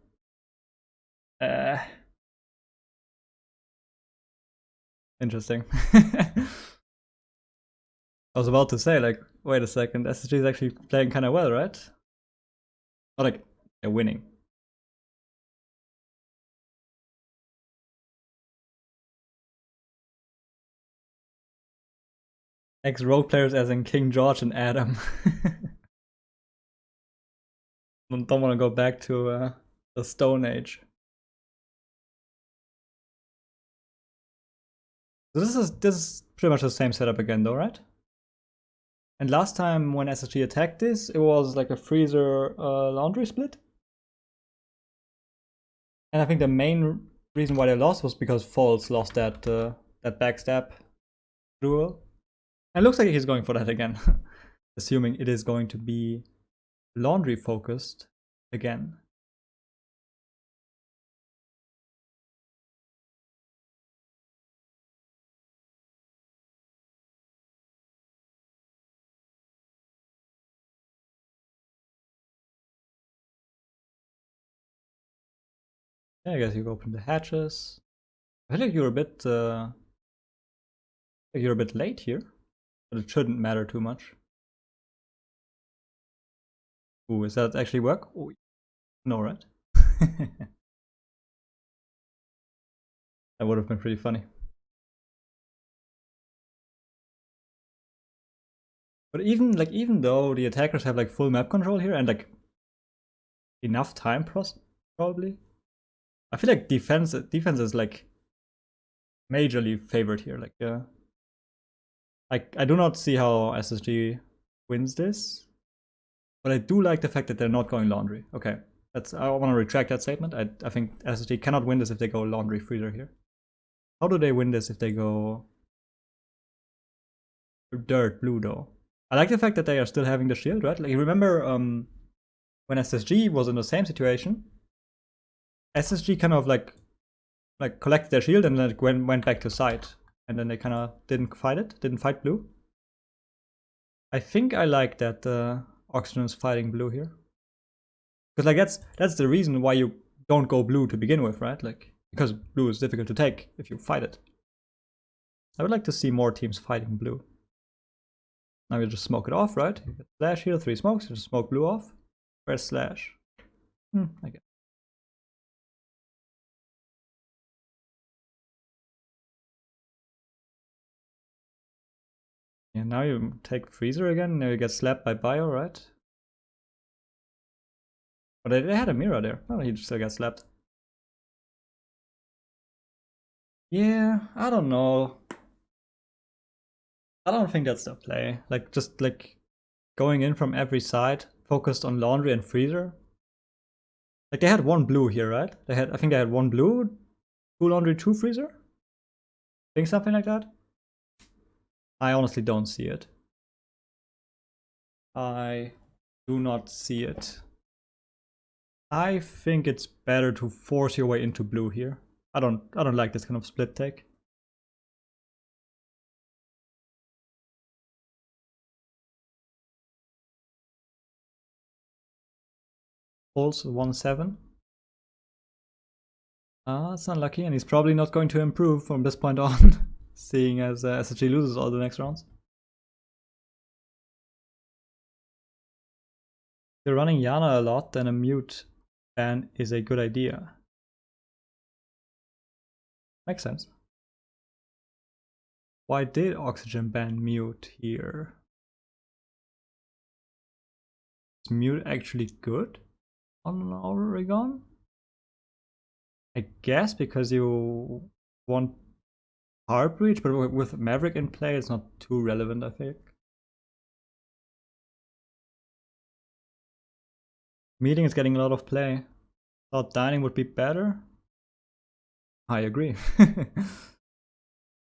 Interesting. I was about to say, like, wait a second, SSG is actually playing kind of well, right? Not like they're winning. Ex-rogue players as in King George and Adam. Don't want to go back to the Stone Age. So this is pretty much the same setup again though, right? And last time when SSG attacked this, it was like a freezer laundry split. And I think the main reason why they lost was because Falls lost that that backstab duel. And it looks like he's going for that again. Assuming it is going to be laundry focused again. Yeah, I guess you open the hatches. I feel like you're a bit late here, but it shouldn't matter too much. Ooh, is that actually work? Ooh, no, right? That would have been pretty funny. But even though the attackers have like full map control here and like enough time probably, I feel like defense is like majorly favored here. Like I do not see how SSG wins this, but I do like the fact that they're not going laundry. Okay, I want to retract that statement. I think SSG cannot win this if they go laundry freezer here. How do they win this if they go dirt blue though? I like the fact that they are still having the shield, right? Like you remember when SSG was in the same situation, SSG kind of like collected their shield and then went back to side, and then they kind of didn't fight blue. I think I like that Oxygen is fighting blue here, because like that's the reason why you don't go blue to begin with, right? Like because blue is difficult to take if you fight it. I would like to see more teams fighting blue. Now you just smoke it off, right? You get slash here, 3 smokes, you just smoke blue off. Where's slash? I guess. Yeah, now you take freezer again, now you get slapped by bio, right? But they had a mirror there. Oh, he still got slapped. Yeah, I don't know. I don't think that's the play. Like, just like going in from every side, focused on laundry and freezer. Like, they had 1 blue here, right? I think they had 1 blue, 2 laundry, 2 freezer? I think something like that? I honestly don't see it. I do not see it. I think it's better to force your way into blue here. I don't like this kind of split take. Falls 1-7. It's unlucky, and he's probably not going to improve from this point on, seeing as SSG loses all the next rounds. If you're running Yana a lot, then a mute ban is a good idea. Makes sense. Why did Oxygen ban mute here? Is mute actually good on Oregon? I guess because you want Heart Breach, but with Maverick in play, it's not too relevant, I think. Meeting is getting a lot of play. Thought dining would be better. I agree.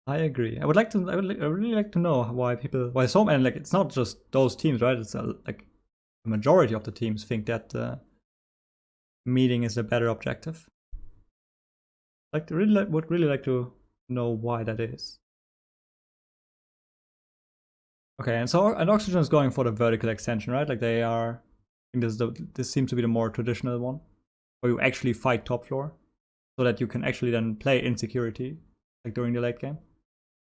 I agree. I would really like to know why so many, like, it's not just those teams, right? It's like the majority of the teams think that meeting is a better objective. Would really like to know why that is. Okay, and Oxygen is going for the vertical extension, right? Like they are. I think this seems to be the more traditional one, where you actually fight top floor, so that you can actually then play insecurity, like during the late game.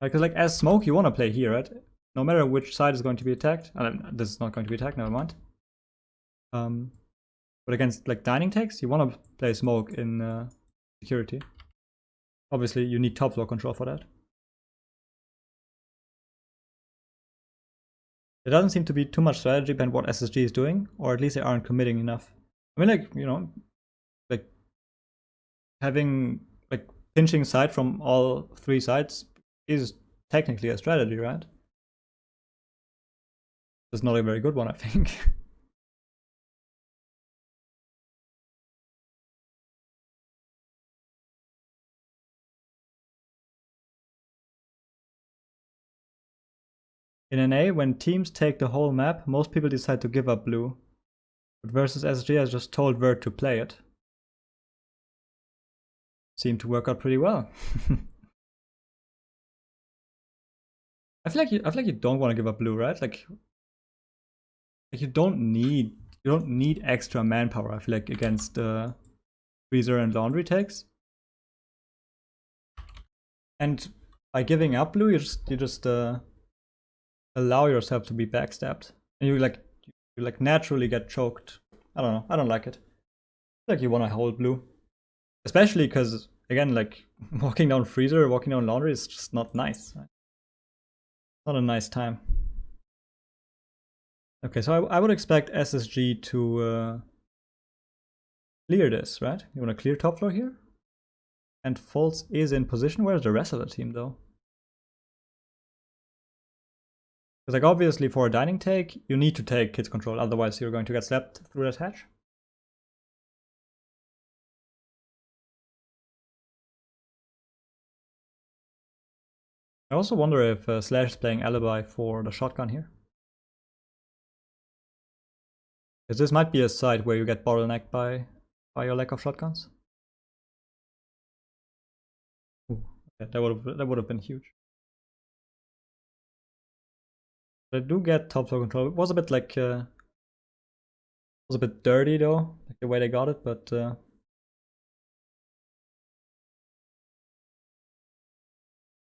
Because like as smoke, you want to play here, right? No matter which side is going to be attacked. This is not going to be attacked. Never mind. But against like dining takes, you want to play smoke in security. Obviously, you need top floor control for that. There doesn't seem to be too much strategy behind what SSG is doing, or at least they aren't committing enough. I mean, like, you know, like having like pinching side from all three sides is technically a strategy, right? It's not a very good one, I think. In NA, when teams take the whole map, most people decide to give up blue. But versus SSG, I just told Vert to play it. Seemed to work out pretty well. I feel like you don't want to give up blue, right? Like you don't need extra manpower. I feel like against freezer and laundry takes. And by giving up blue, you just allow yourself to be backstabbed, and you naturally get choked. I don't know. I don't like it. Like you want to hold blue, especially because again, like walking down freezer, walking down laundry is just not nice. Right? Not a nice time. Okay, so I would expect SSG to clear this, right? You want to clear top floor here, and False is in position. Where's the rest of the team though? Because like obviously for a dining take, you need to take kids control, otherwise you're going to get slapped through that hatch. I also wonder if Slash is playing Alibi for the shotgun here. Because this might be a side where you get bottlenecked by your lack of shotguns. Ooh, okay, that would have been huge. But I do get top floor control. It was a bit like was a bit dirty though, like the way they got it, but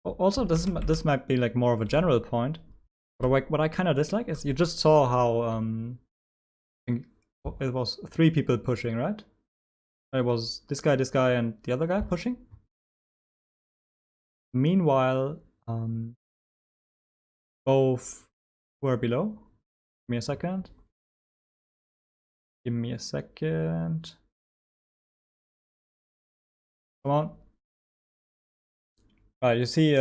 also this might be like more of a general point. But what I kind of dislike is you just saw how it was 3 people pushing, right? It was this guy, and the other guy pushing. Meanwhile, both were below. Give me a second. Give me a second. Come on. Right, you see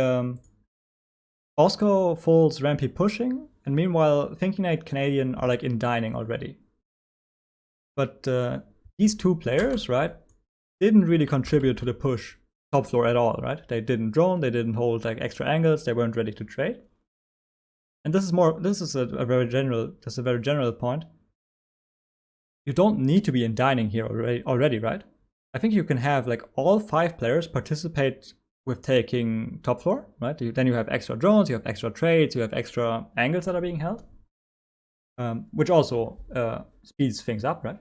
Bosco, Falls, Rampy pushing, and meanwhile Thinking Night, Canadian are like in dining already. But these 2 players, right, didn't really contribute to the push top floor at all, right? They didn't drone, they didn't hold like extra angles, they weren't ready to trade. And this is a very general point. You don't need to be in dining here already, right? I think you can have like all 5 players participate with taking top floor, right? Then you have extra drones, you have extra trades, you have extra angles that are being held, which also speeds things up, right?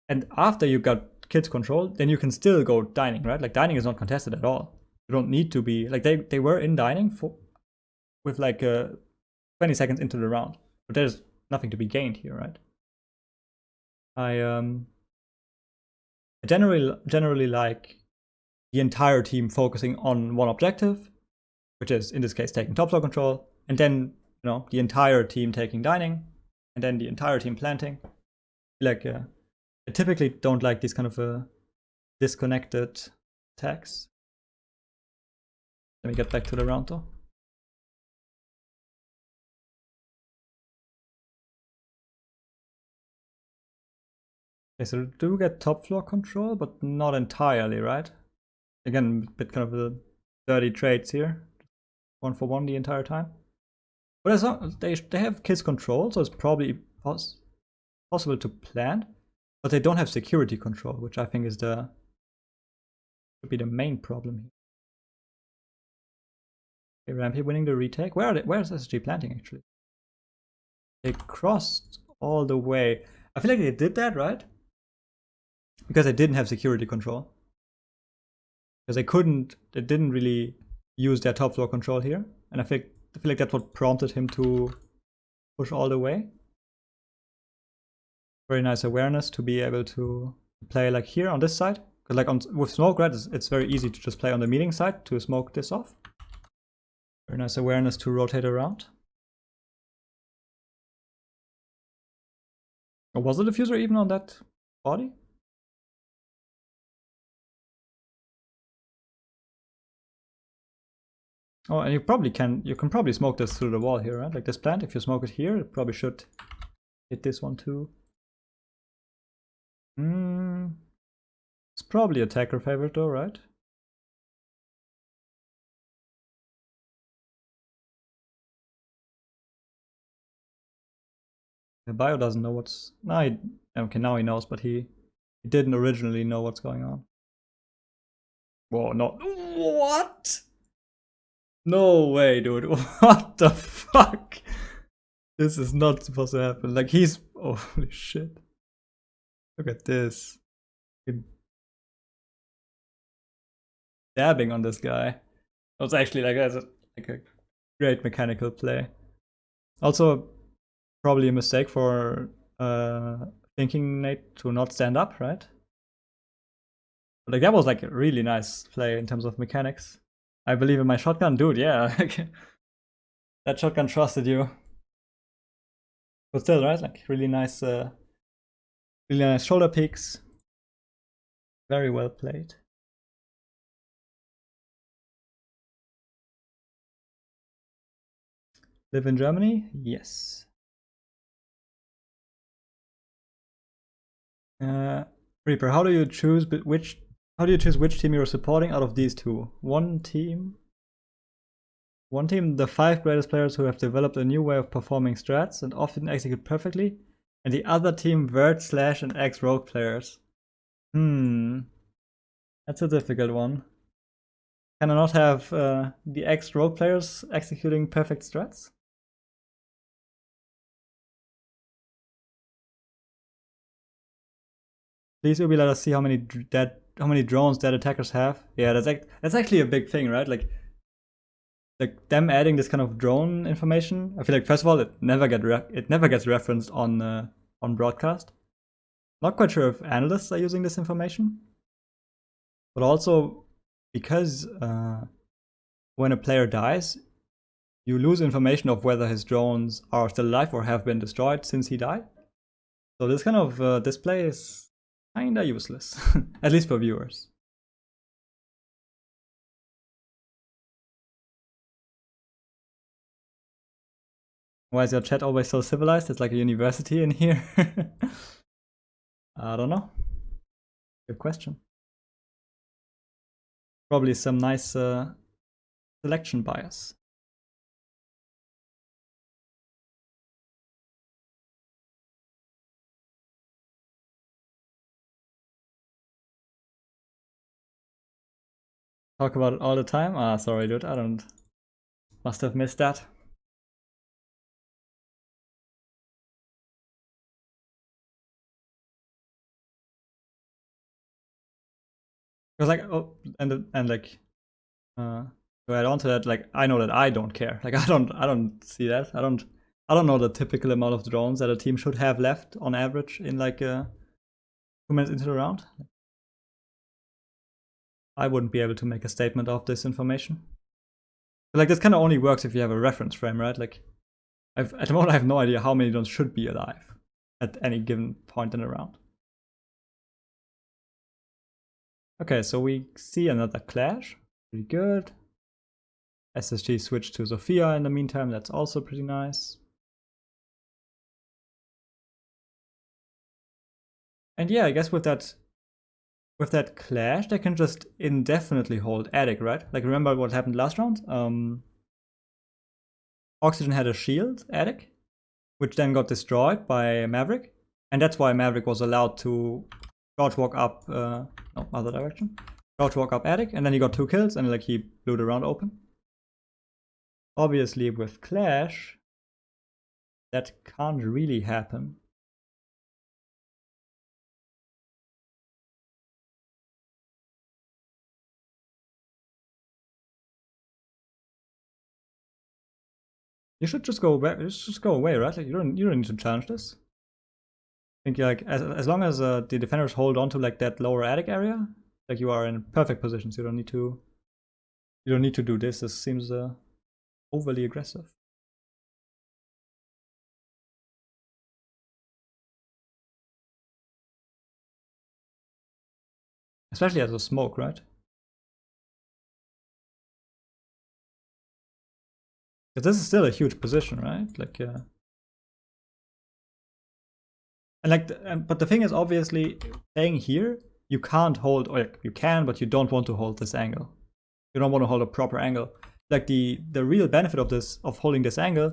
And after you got kids control, then you can still go dining, right? Like dining is not contested at all. You don't need to be like they were in dining for with like 20 seconds into the round, but there's nothing to be gained here, right? I generally like the entire team focusing on one objective, which is in this case taking top floor control, and then the entire team taking dining, and then the entire team planting. Like I typically don't like these kind of disconnected attacks. Let me get back to the round though. Okay, so do get top floor control, but not entirely, right? Again, a bit kind of the dirty trades here. 1-for-1 the entire time. But as long as they have kids control, so it's probably possible to plant, but they don't have security control, which I think is should be the main problem here. Okay, Rampy winning the retake. Where's SSG planting actually? They crossed all the way. I feel like they did that, right? Because they didn't have security control. Because they didn't really use their top floor control here. And I feel like that's what prompted him to push all the way. Very nice awareness to be able to play like here on this side. Because like with smoke, right, it's very easy to just play on the meeting side to smoke this off. Very nice awareness to rotate around. Or was the diffuser even on that body? Oh, and you can probably smoke this through the wall here, right? Like this plant, if you smoke it here, it probably should hit this one too. It's probably attacker favorite though, right? The bio doesn't know what's... okay, now he knows, but he didn't originally know what's going on. Whoa, no. What? No way, dude. What the fuck? This is not supposed to happen. Like he's... holy shit. Look at this. Dabbing on this guy. It was actually like a great mechanical play. Also, probably a mistake for thinking Nate to not stand up, right? Like that was like a really nice play in terms of mechanics. I believe in my shotgun, dude. Yeah, that shotgun trusted you. But still, right? Like really nice shoulder peaks. Very well played. Live in Germany? Yes. Reaper, how do you choose which team you're supporting out of these two? One team, the 5 greatest players who have developed a new way of performing strats and often execute perfectly, and the other team Vert, Slash, and ex-rogue players. That's a difficult one. Can I not have the ex-rogue players executing perfect strats? Please, Ubi, let us see how many drones dead attackers have. Yeah, that's actually a big thing, right? Like them adding this kind of drone information. I feel like first of all, it never gets referenced on broadcast. Not quite sure if analysts are using this information, but also because when a player dies, you lose information of whether his drones are still alive or have been destroyed since he died. So this kind of display is kinda useless, at least for viewers. Why is your chat always so civilized? It's like a university in here. I don't know. Good question. Probably some nice selection bias. Talk about it all the time? Ah, sorry, dude. I don't... Must have missed that. Because like, oh, and like, to add on to that, like, I know that I don't care. Like, I don't see that. I don't know the typical amount of drones that a team should have left on average in like 2 minutes into the round. I wouldn't be able to make a statement of this information. But like, this kind of only works if you have a reference frame, right? Like, at the moment, I have no idea how many drones should be alive at any given point in the round. Okay, so we see another clash. Pretty good. SSG switched to Sophia in the meantime. That's also pretty nice. And yeah, I guess with that clash, they can just indefinitely hold Attic, right? Like, remember what happened last round? Oxygen had a shield, Attic, which then got destroyed by Maverick. And that's why Maverick was allowed to crouch walk up, no, other direction. Crouch walk up Attic, and then he got 2 kills, and like he blew the round open. Obviously, with Clash, that can't really happen. You should just go away. Right? Like, you don't need to challenge this. I think like as long as the defenders hold on to like that lower attic area, like you are in perfect positions. You don't need to do this. This seems overly aggressive. Especially as a smoke, right? Because this is still a huge position, right? Like, and like, but the thing is, obviously, playing here, you can't hold, or like, you can, but you don't want to hold this angle. You don't want to hold a proper angle. Like the real benefit of this, of holding this angle,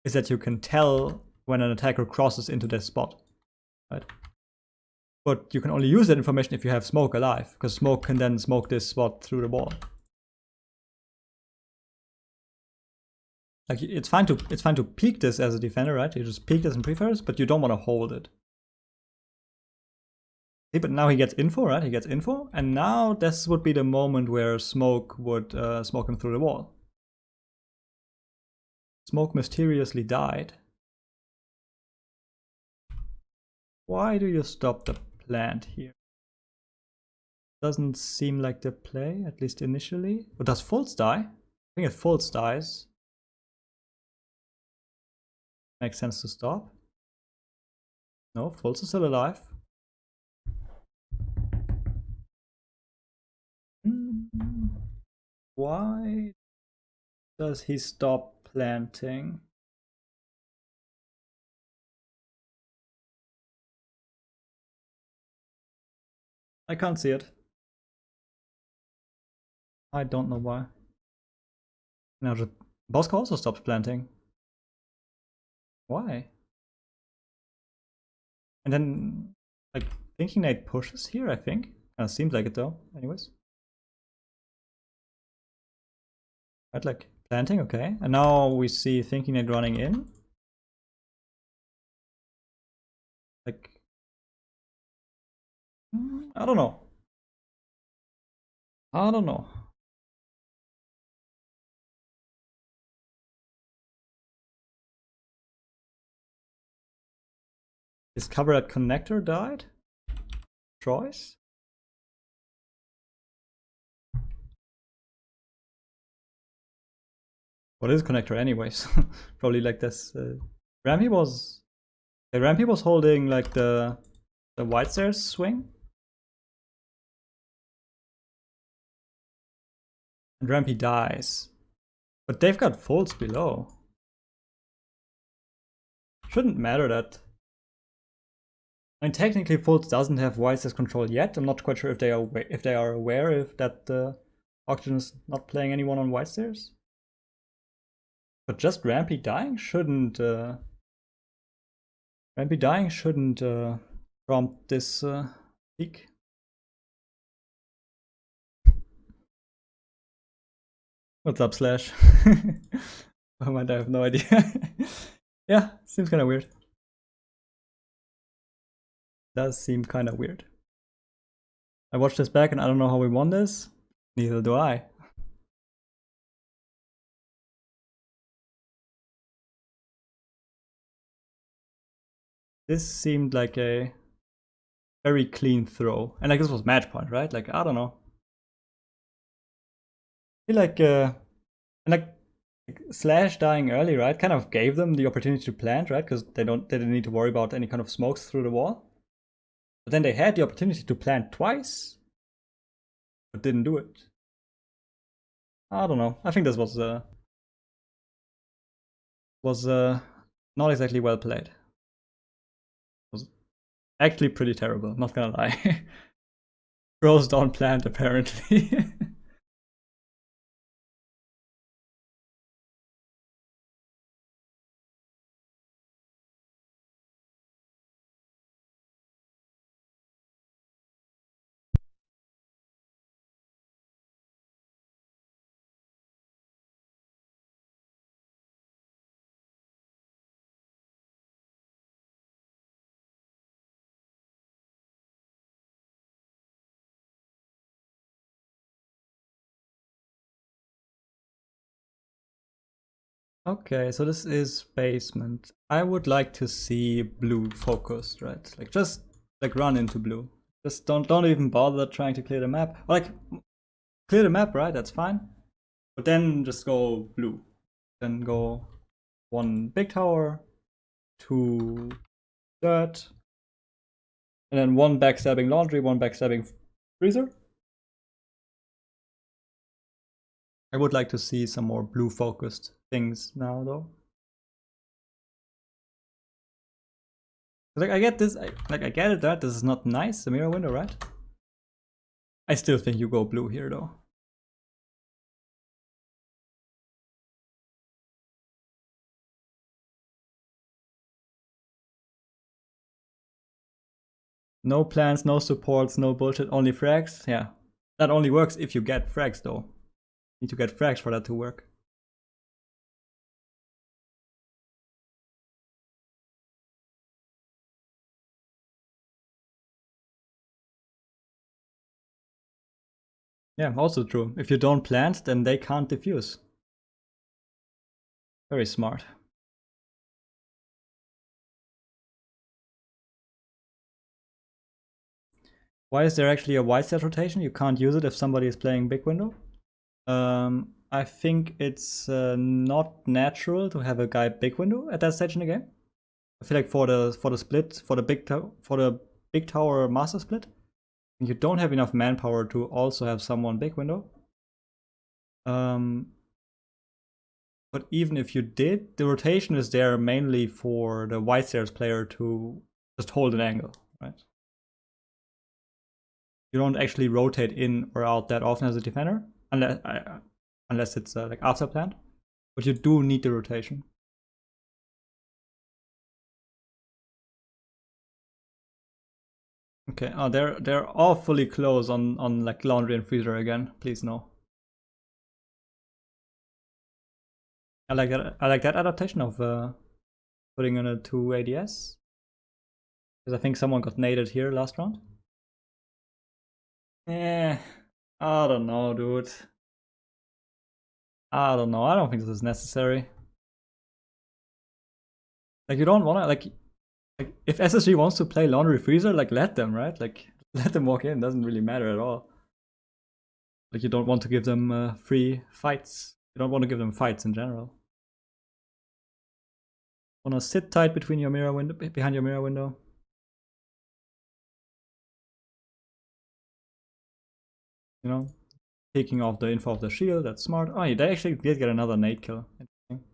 is that you can tell when an attacker crosses into this spot, right? But you can only use that information if you have smoke alive, because smoke can then smoke this spot through the wall. Like, it's fine to peek this as a defender, right? You just peek this in pre-first, but you don't want to hold it. See, but now he gets info, right? He gets info, and now this would be the moment where smoke would smoke him through the wall. Smoke mysteriously died. Why do you stop the plant here? Doesn't seem like the play, at least initially. But does Fultz die? I think if Fultz dies, makes sense to stop. No, Fultz is still alive. Why does he stop planting? I can't see it. I don't know why. Now the Bosco also stops planting. Why? And then, like, Thinking Nate pushes here, I think. Seems like it though, anyways. Right, like, planting, okay. And now we see Thinking Nate running in. Like, I don't know. I don't know. His cover at connector died? Choice? What is connector anyways? Probably like this. Rampy was holding like the white stairs swing. And Rampy dies. But they've got folds below. Shouldn't matter that. I mean, technically Folds doesn't have white stairs control yet. I'm not quite sure if they are aware if that Oxygen is not playing anyone on white stairs. But just Rampy dying shouldn't prompt this peak. What's up, Slash? I have no idea. Yeah, seems kind of weird. Does seem kind of weird. I watched this back and I don't know how we won this. Neither do I. This seemed like a very clean throw. And like this was match point, right? Like, I don't know. I feel like, and like Slash dying early, right? Kind of gave them the opportunity to plant, right? Because they didn't need to worry about any kind of smokes through the wall. But then they had the opportunity to plant twice, but didn't do it. I don't know. I think this was not exactly well played. It was actually pretty terrible, not gonna lie. Bros don't plant apparently. Okay, so this is basement. I would like to see blue focused, right? Like just like run into blue. Just don't even bother trying to clear the map. Or like clear the map, right? That's fine. But then just go blue. Then go one big tower, two dirt, and then one backstabbing laundry, one backstabbing freezer. I would like to see some more blue focused things now though. Like I get this, I get it that this is not nice, the mirror window, right? I still think you go blue here though. No plans, no supports, no bullshit, only frags. Yeah, that only works if you get frags though. You need to get frags for that to work. Yeah, also true. If you don't plant, then they can't defuse. Very smart. Why is there actually a white set rotation? You can't use it if somebody is playing big window. I think it's not natural to have a guy big window at that stage in the game. I feel like for the split, for the big tower master split, you don't have enough manpower to also have someone big window. But even if you did, the rotation is there mainly for the white stairs player to just hold an angle, right? You don't actually rotate in or out that often as a defender, unless it's like after plant. But you do need the rotation. Okay, oh, they're awfully close on like laundry and freezer again. Please no. I like that. I like that adaptation of putting in a 2 ADS because I think someone got naded here last round. Eh, I don't know, dude. I don't know. I don't think this is necessary. Like you don't wanna like if SSG wants to play laundry freezer, like let them, right? Like let them walk in. Doesn't really matter at all. Like you don't want to give them free fights. You don't want to give them fights in general. Wanna sit tight between your mirror window, behind your mirror window. You know, taking off the info of the shield. That's smart. Oh, yeah, they actually did get another nade kill. Interesting.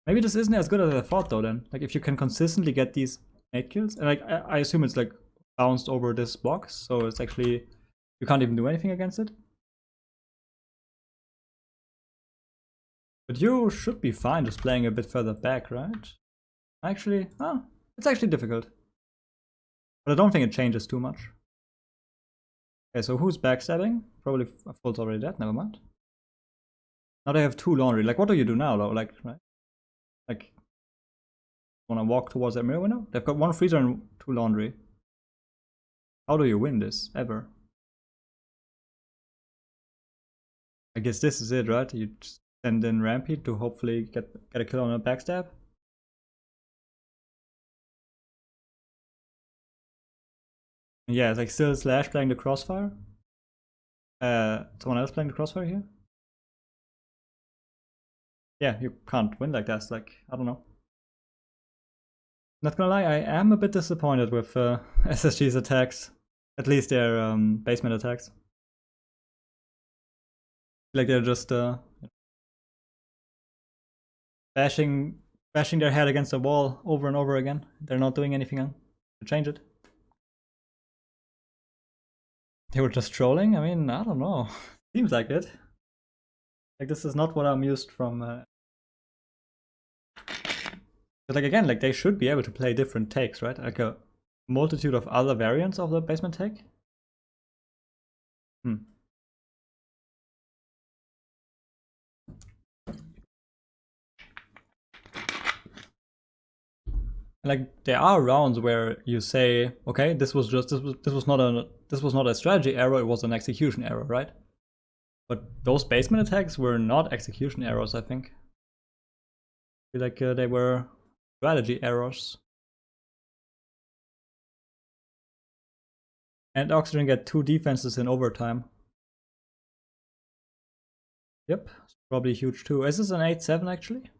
Maybe this isn't as good as I thought though. Then, like if you can consistently get these nade kills, and like I assume it's like bounced over this box, so it's actually you can't even do anything against it. But you should be fine just playing a bit further back, right? Actually, it's actually difficult. But I don't think it changes too much. Okay, so who's backstabbing? Probably Full's already dead, never mind. Now they have 2 laundry. Like, what do you do now, though? Like, right? Like, wanna walk towards that mirror window? They've got 1 freezer and 2 laundry. How do you win this, ever? I guess this is it, right? You just send in Rampy to hopefully get a kill on a backstab. Yeah, it's like still Slash playing the crossfire. Someone else playing the crossfire here? Yeah, you can't win like that. It's like, I don't know. Not gonna lie, I am a bit disappointed with SSG's attacks. At least their basement attacks. Like they're just bashing their head against the wall over and over again. They're not doing anything to change it. They were just trolling? I mean, I don't know. Seems like it. Like this is not what I'm used from. But like again, like they should be able to play different takes, right? Like a multitude of other variants of the basement take. Like there are rounds where you say, okay, this was not a strategy error, it was an execution error, right? But those basement attacks were not execution errors, I think. I feel like they were strategy errors. And Oxygen get 2 defenses in overtime. Yep, probably huge too. Is this an 8-7 actually?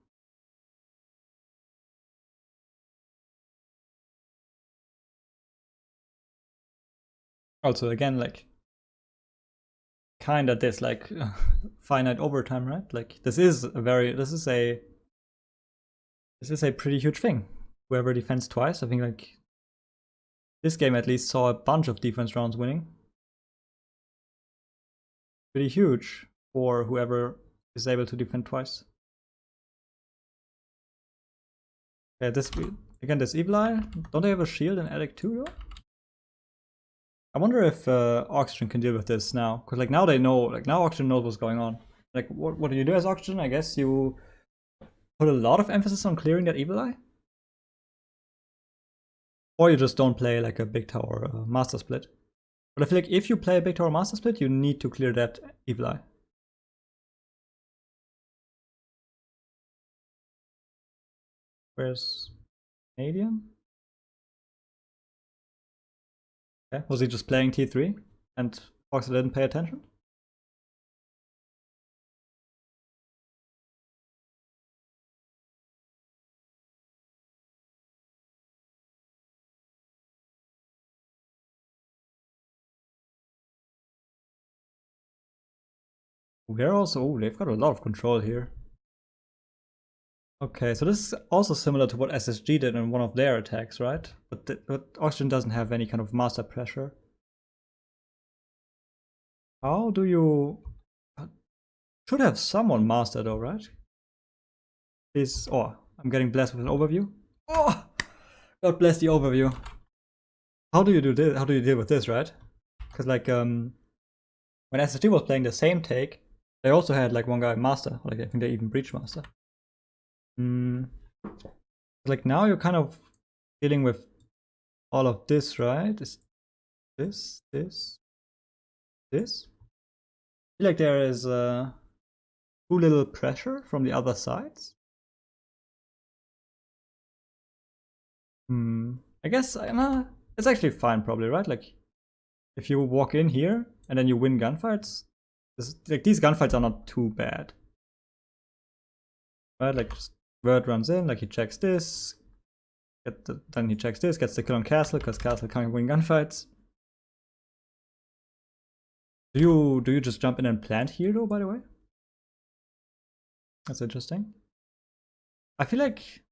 Also, again, like kinda this like finite overtime, right? Like this is a pretty huge thing. Whoever defends twice, I think like this game at least saw a bunch of defense rounds winning. Pretty huge for whoever is able to defend twice. Yeah, this Evil Eye, don't they have a shield in Addict 2 though? I wonder if Oxygen can deal with this now, because like now they know, like now Oxygen knows what's going on. Like what do you do as Oxygen? I guess you put a lot of emphasis on clearing that Evil Eye, or you just don't play like a big tower master split. But I feel like if you play a big tower master split, you need to clear that Evil Eye. Where's Canadian? Okay, was he just playing T3 and Fox didn't pay attention? They're also, they've got a lot of control here. Okay, so this is also similar to what SSG did in one of their attacks, right? But Oxygen doesn't have any kind of master pressure. How do you... Should have someone master though, right? Please... Oh, I'm getting blessed with an overview. Oh! God bless the overview. How do you do this? How do you deal with this, right? Because like, when SSG was playing the same take, they also had like one guy master. Like I think they even breach master. Like now you're kind of dealing with all of this, right? Is this? I feel like there is too little pressure from the other sides. I guess it's actually fine, probably, right? Like if you walk in here and then you win gunfights, like these gunfights are not too bad, right? Like just Word runs in, like he checks this, then he checks this, gets the kill on Castle because Castle can't win gunfights. Do you just jump in and plant here though? By the way, that's interesting. I feel like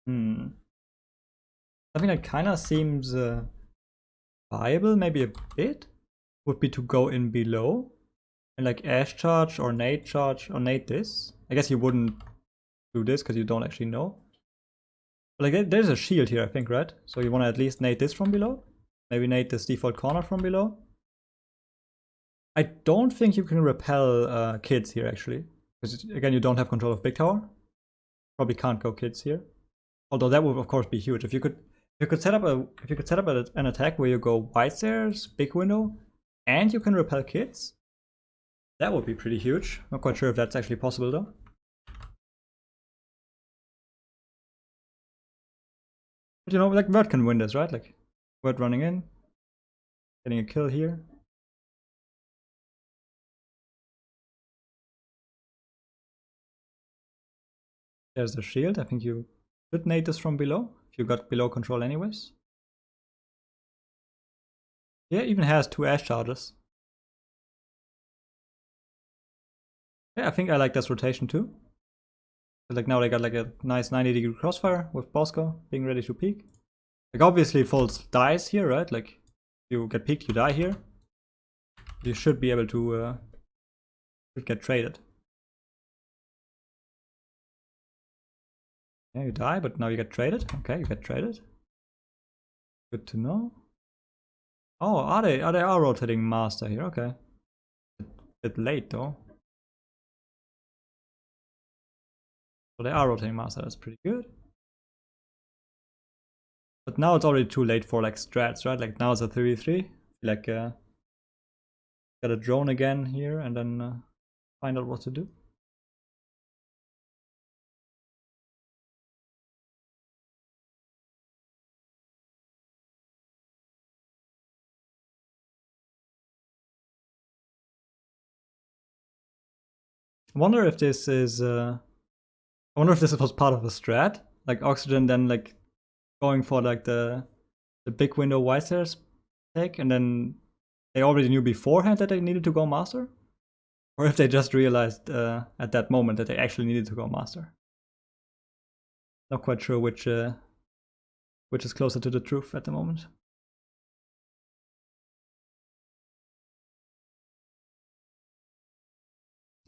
something that kind of seems viable, maybe a bit, would be to go in below and like Ash charge or nade this. I guess you wouldn't do this because you don't actually know. But like there's a shield here, I think, right? So you want to at least nade this from below. Maybe nade this default corner from below. I don't think you can repel kids here actually, because again you don't have control of big tower. Probably can't go kids here. Although that would of course be huge if you could set up an attack where you go wide stairs, big window, and you can repel kids. That would be pretty huge. Not quite sure if that's actually possible though. But you know, like Vert can win this, right? Like Vert running in, getting a kill here. There's the shield. I think you should nade this from below if you got below control anyways. Yeah, even has 2 Ash charges. Yeah, I think I like this rotation too. Like now they got like a nice 90-degree crossfire with Bosco being ready to peek. Like obviously falls dies here, right? Like you get peeked, you die here. You should be able to get traded. Yeah, you die, but now you get traded. Okay, you get traded. Good to know. Oh, are they rotating master here? Okay. A bit late though. So they are rotating master, that's pretty good. But now it's already too late for like strats, right? Like now it's a 3v3. Like got a drone again here and then find out what to do. I wonder if this is I wonder if this was part of a strat, like Oxygen then like going for like the big window white stairs take, and then they already knew beforehand that they needed to go master, or if they just realized at that moment that they actually needed to go master. Not quite sure which is closer to the truth at the moment.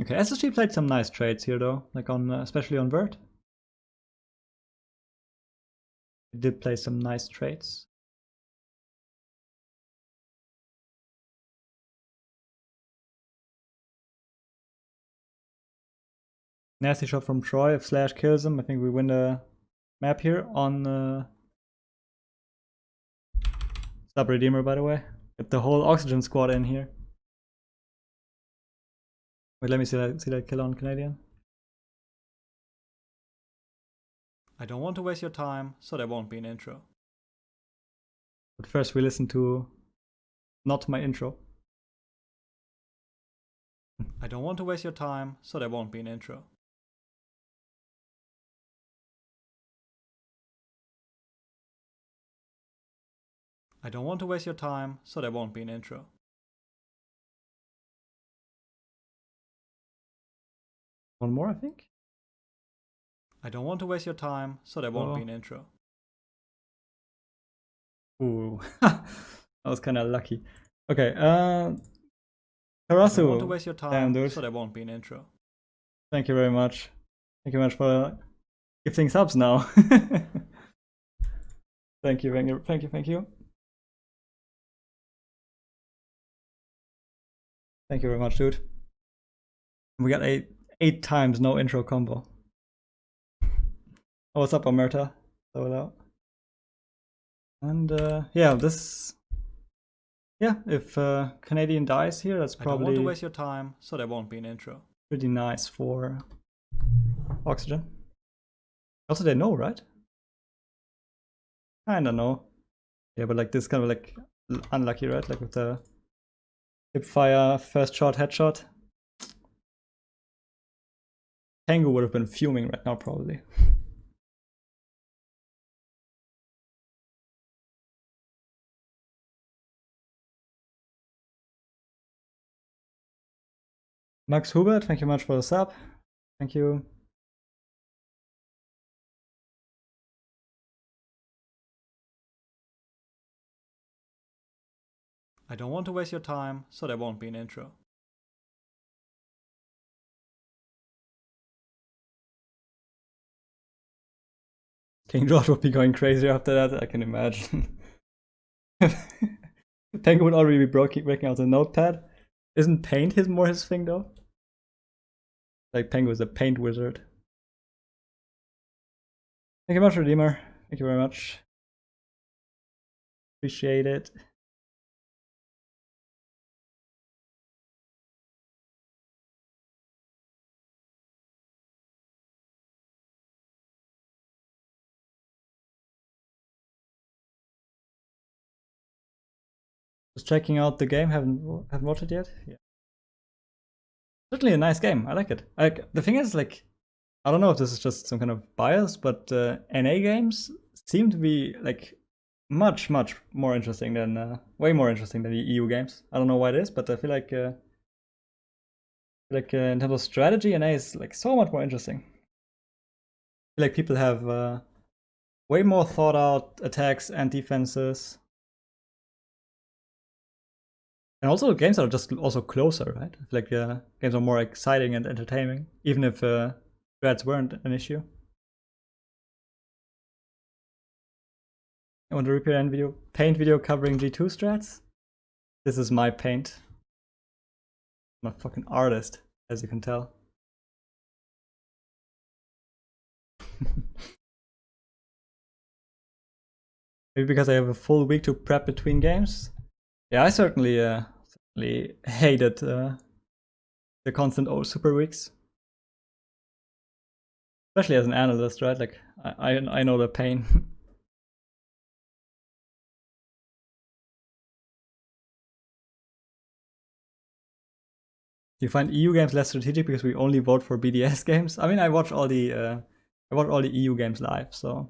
Okay, SSG played some nice trades here though, like on especially on Vert. He did play some nice trades. Nasty shot from Troy. If Slash kills him, I think we win the map here on Sub Redeemer, by the way. Get the whole Oxygen squad in here. Wait, let me see that kill on Canadian. I don't want to waste your time, so there won't be an intro. But first we listen to not my intro. I don't want to waste your time, so there won't be an intro. I don't want to waste your time, so there won't be an intro. One more, I think. I don't want to waste your time, so there won't be an intro. Ooh, that was kind of lucky. Okay, Karasu. I don't want to waste your time, so there won't be an intro. Thank you very much. Thank you very much for gifting subs now. Thank you, thank you, thank you, thank you. Thank you very much, dude. We got 8 times no intro combo. Oh, what's up, Omerta? Hello. And yeah, this. Yeah, if Canadian dies here, that's probably. I don't want to waste your time, so there won't be an intro. Pretty nice for Oxygen. Also, they know, right? Kinda know. Yeah, but like this kind of like unlucky, right? Like with the hip fire, first shot, headshot. Tango would have been fuming right now, probably. Max Hubert, thank you much for the sub. Thank you. I don't want to waste your time, so there won't be an intro. King George would be going crazy after that, I can imagine. Tango would already be breaking out the notepad. Isn't paint more his thing though? Like Pengu is a paint wizard. Thank you very much, Redeemer. Thank you very much. Appreciate it. Just checking out the game. Haven't watched it yet. Yeah. Certainly a nice game. I like it. Like the thing is, like, I don't know if this is just some kind of bias, but NA games seem to be like much more interesting than way more interesting than the EU games. I don't know why it is, but I feel like in terms of strategy, NA is like so much more interesting. I feel like people have way more thought out attacks and defenses. And also games are just also closer, right? I feel like games are more exciting and entertaining, even if strats weren't an issue. I want to repair an paint video covering G2 strats. This is my paint. I'm a fucking artist, as you can tell. Maybe because I have a full week to prep between games. Yeah, I certainly hated the constant super weeks. Especially as an analyst, right? Like, I know the pain. You find EU games less strategic because we only vote for BDS games? I mean, I watch all the EU games live, so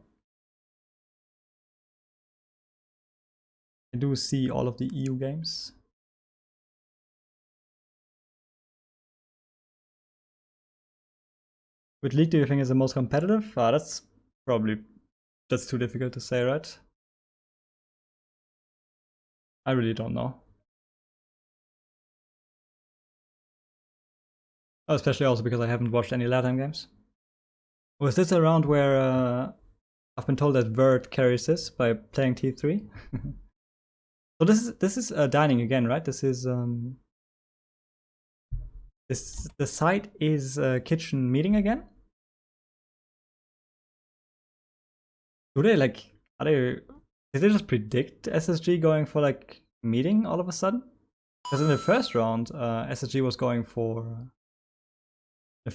I do see all of the EU games. Which league do you think is the most competitive? That's too difficult to say, right? I really don't know. Especially also because I haven't watched any LATAM games. Was this a round where I've been told that Vert carries this by playing T3? So this is dining again, right? This is the site is kitchen meeting again. Do they like did they just predict SSG going for like meeting all of a sudden? Because in the first round, SSG was going for they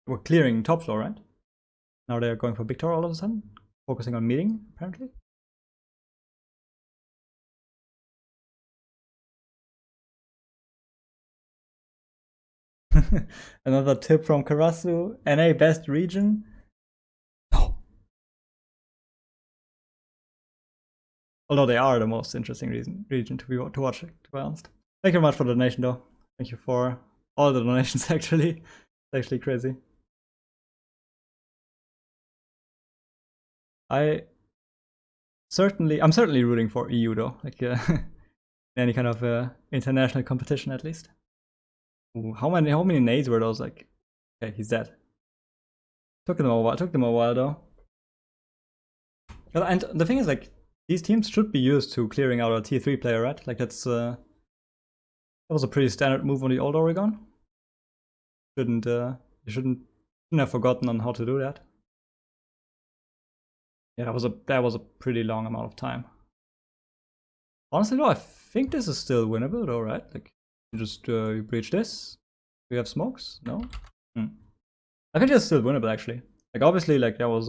were clearing top floor, right? Now they're going for Victor all of a sudden, focusing on meeting apparently. Another tip from Karasu: NA best region. No. Although they are the most interesting region to watch, to be honest. Thank you very much for the donation, though. Thank you for all the donations. Actually, it's actually crazy. I'm certainly rooting for EU though, like any kind of international competition at least. Ooh, how many nades were those? Like, okay, he's dead. Took them a while though. And the thing is, like, these teams should be used to clearing out a T3 player, right? Like that was a pretty standard move on the old Oregon. You shouldn't have forgotten on how to do that. Yeah, that was a pretty long amount of time. Honestly though, I think this is still winnable though, right? Like, you just you breach this. Do you have smokes? No? I think it's still winnable actually. Like obviously, like there was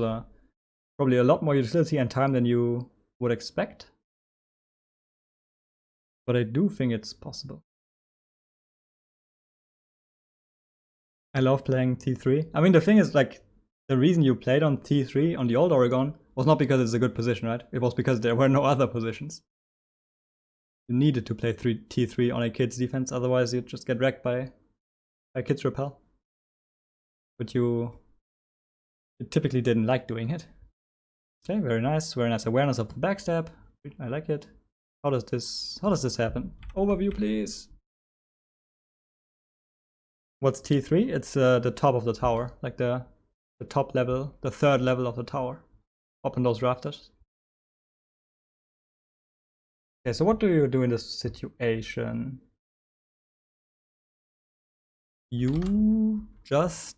probably a lot more utility and time than you would expect. But I do think it's possible. I love playing T3. I mean, the thing is, like, the reason you played on T3 on the old Oregon was not because it's a good position, right? It was because there were no other positions. You needed to play T3 on a kid's defense, otherwise you'd just get wrecked by kid's repel. But you typically didn't like doing it. Okay, very nice awareness of the backstab. I like it. How does this happen? Overview, please. What's T3? It's the top of the tower, like the top level, the third level of the tower, up in those rafters. Okay, so what do you do in this situation? You just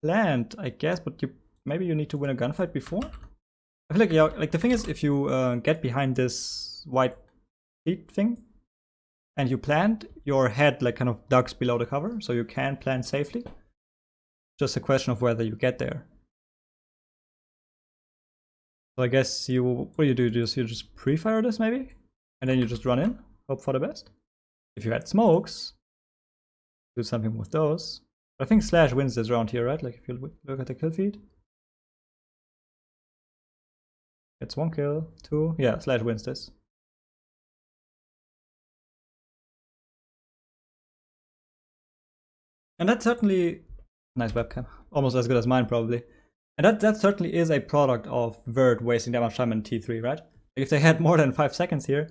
land, I guess, but maybe you need to win a gunfight before. I feel like like the thing is, if you get behind this white seat thing and you plant, your head like kind of ducks below the cover, so you can plant safely. just a question of whether you get there. So I guess what do? You just pre-fire this maybe? And then you just run in, hope for the best. If you had smokes, do something with those. But I think Slash wins this round here, right? Like if you look at the kill feed. It's 1 kill, 2. Yeah, Slash wins this. And that's certainly nice webcam. Almost as good as mine probably. And that certainly is a product of Vert wasting that much time in T3, right? If they had more than 5 seconds here,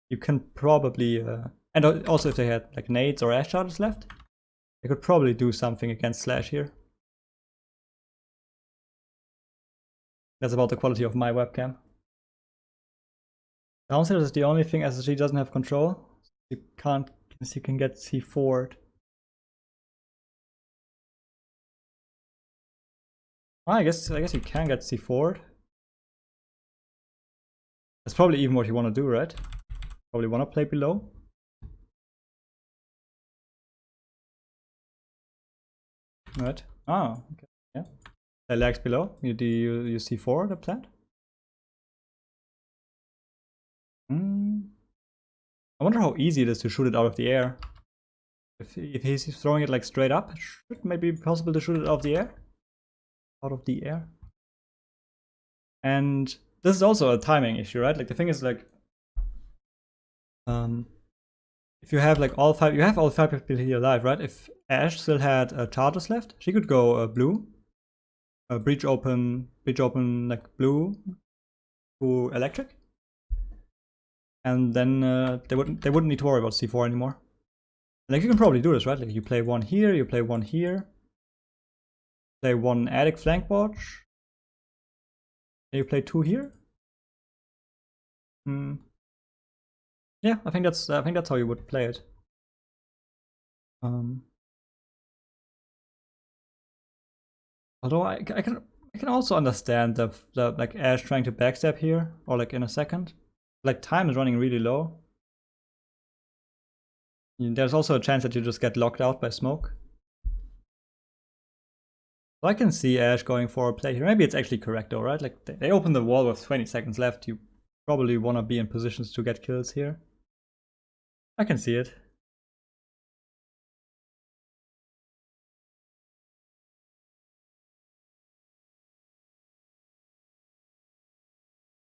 you can probably and also if they had like nades or ash charges left, they could probably do something against Slash here. That's about the quality of my webcam. Downstairs is the only thing SSG doesn't have control. You can get C4'd. I guess you can get C4'd. That's probably even what you want to do, right? Probably want to play below. Right. Oh, okay. Yeah. They lags below. You C4 the plant? I wonder how easy it is to shoot it out of the air. If he's throwing it like straight up, it should maybe be possible to shoot it out of the air. And this is also a timing issue, right? Like the thing is like, if you have like all 5, you have all 5 people here alive, right? If Ash still had charges left, she could go blue, breach open like blue to electric, and then they wouldn't need to worry about C4 anymore. Like you can probably do this, right? Like you play 1 here, you play 1 here, play 1 attic flank watch, and you play 2 here. Yeah, I think that's how you would play it. Although I can also understand the like Ash trying to backstab here, or like in a second. Like time is running really low. There's also a chance that you just get locked out by smoke. So I can see Ash going for a play here. Maybe it's actually correct though, right? Like they open the wall with 20 seconds left. You probably want to be in positions to get kills here. I can see it.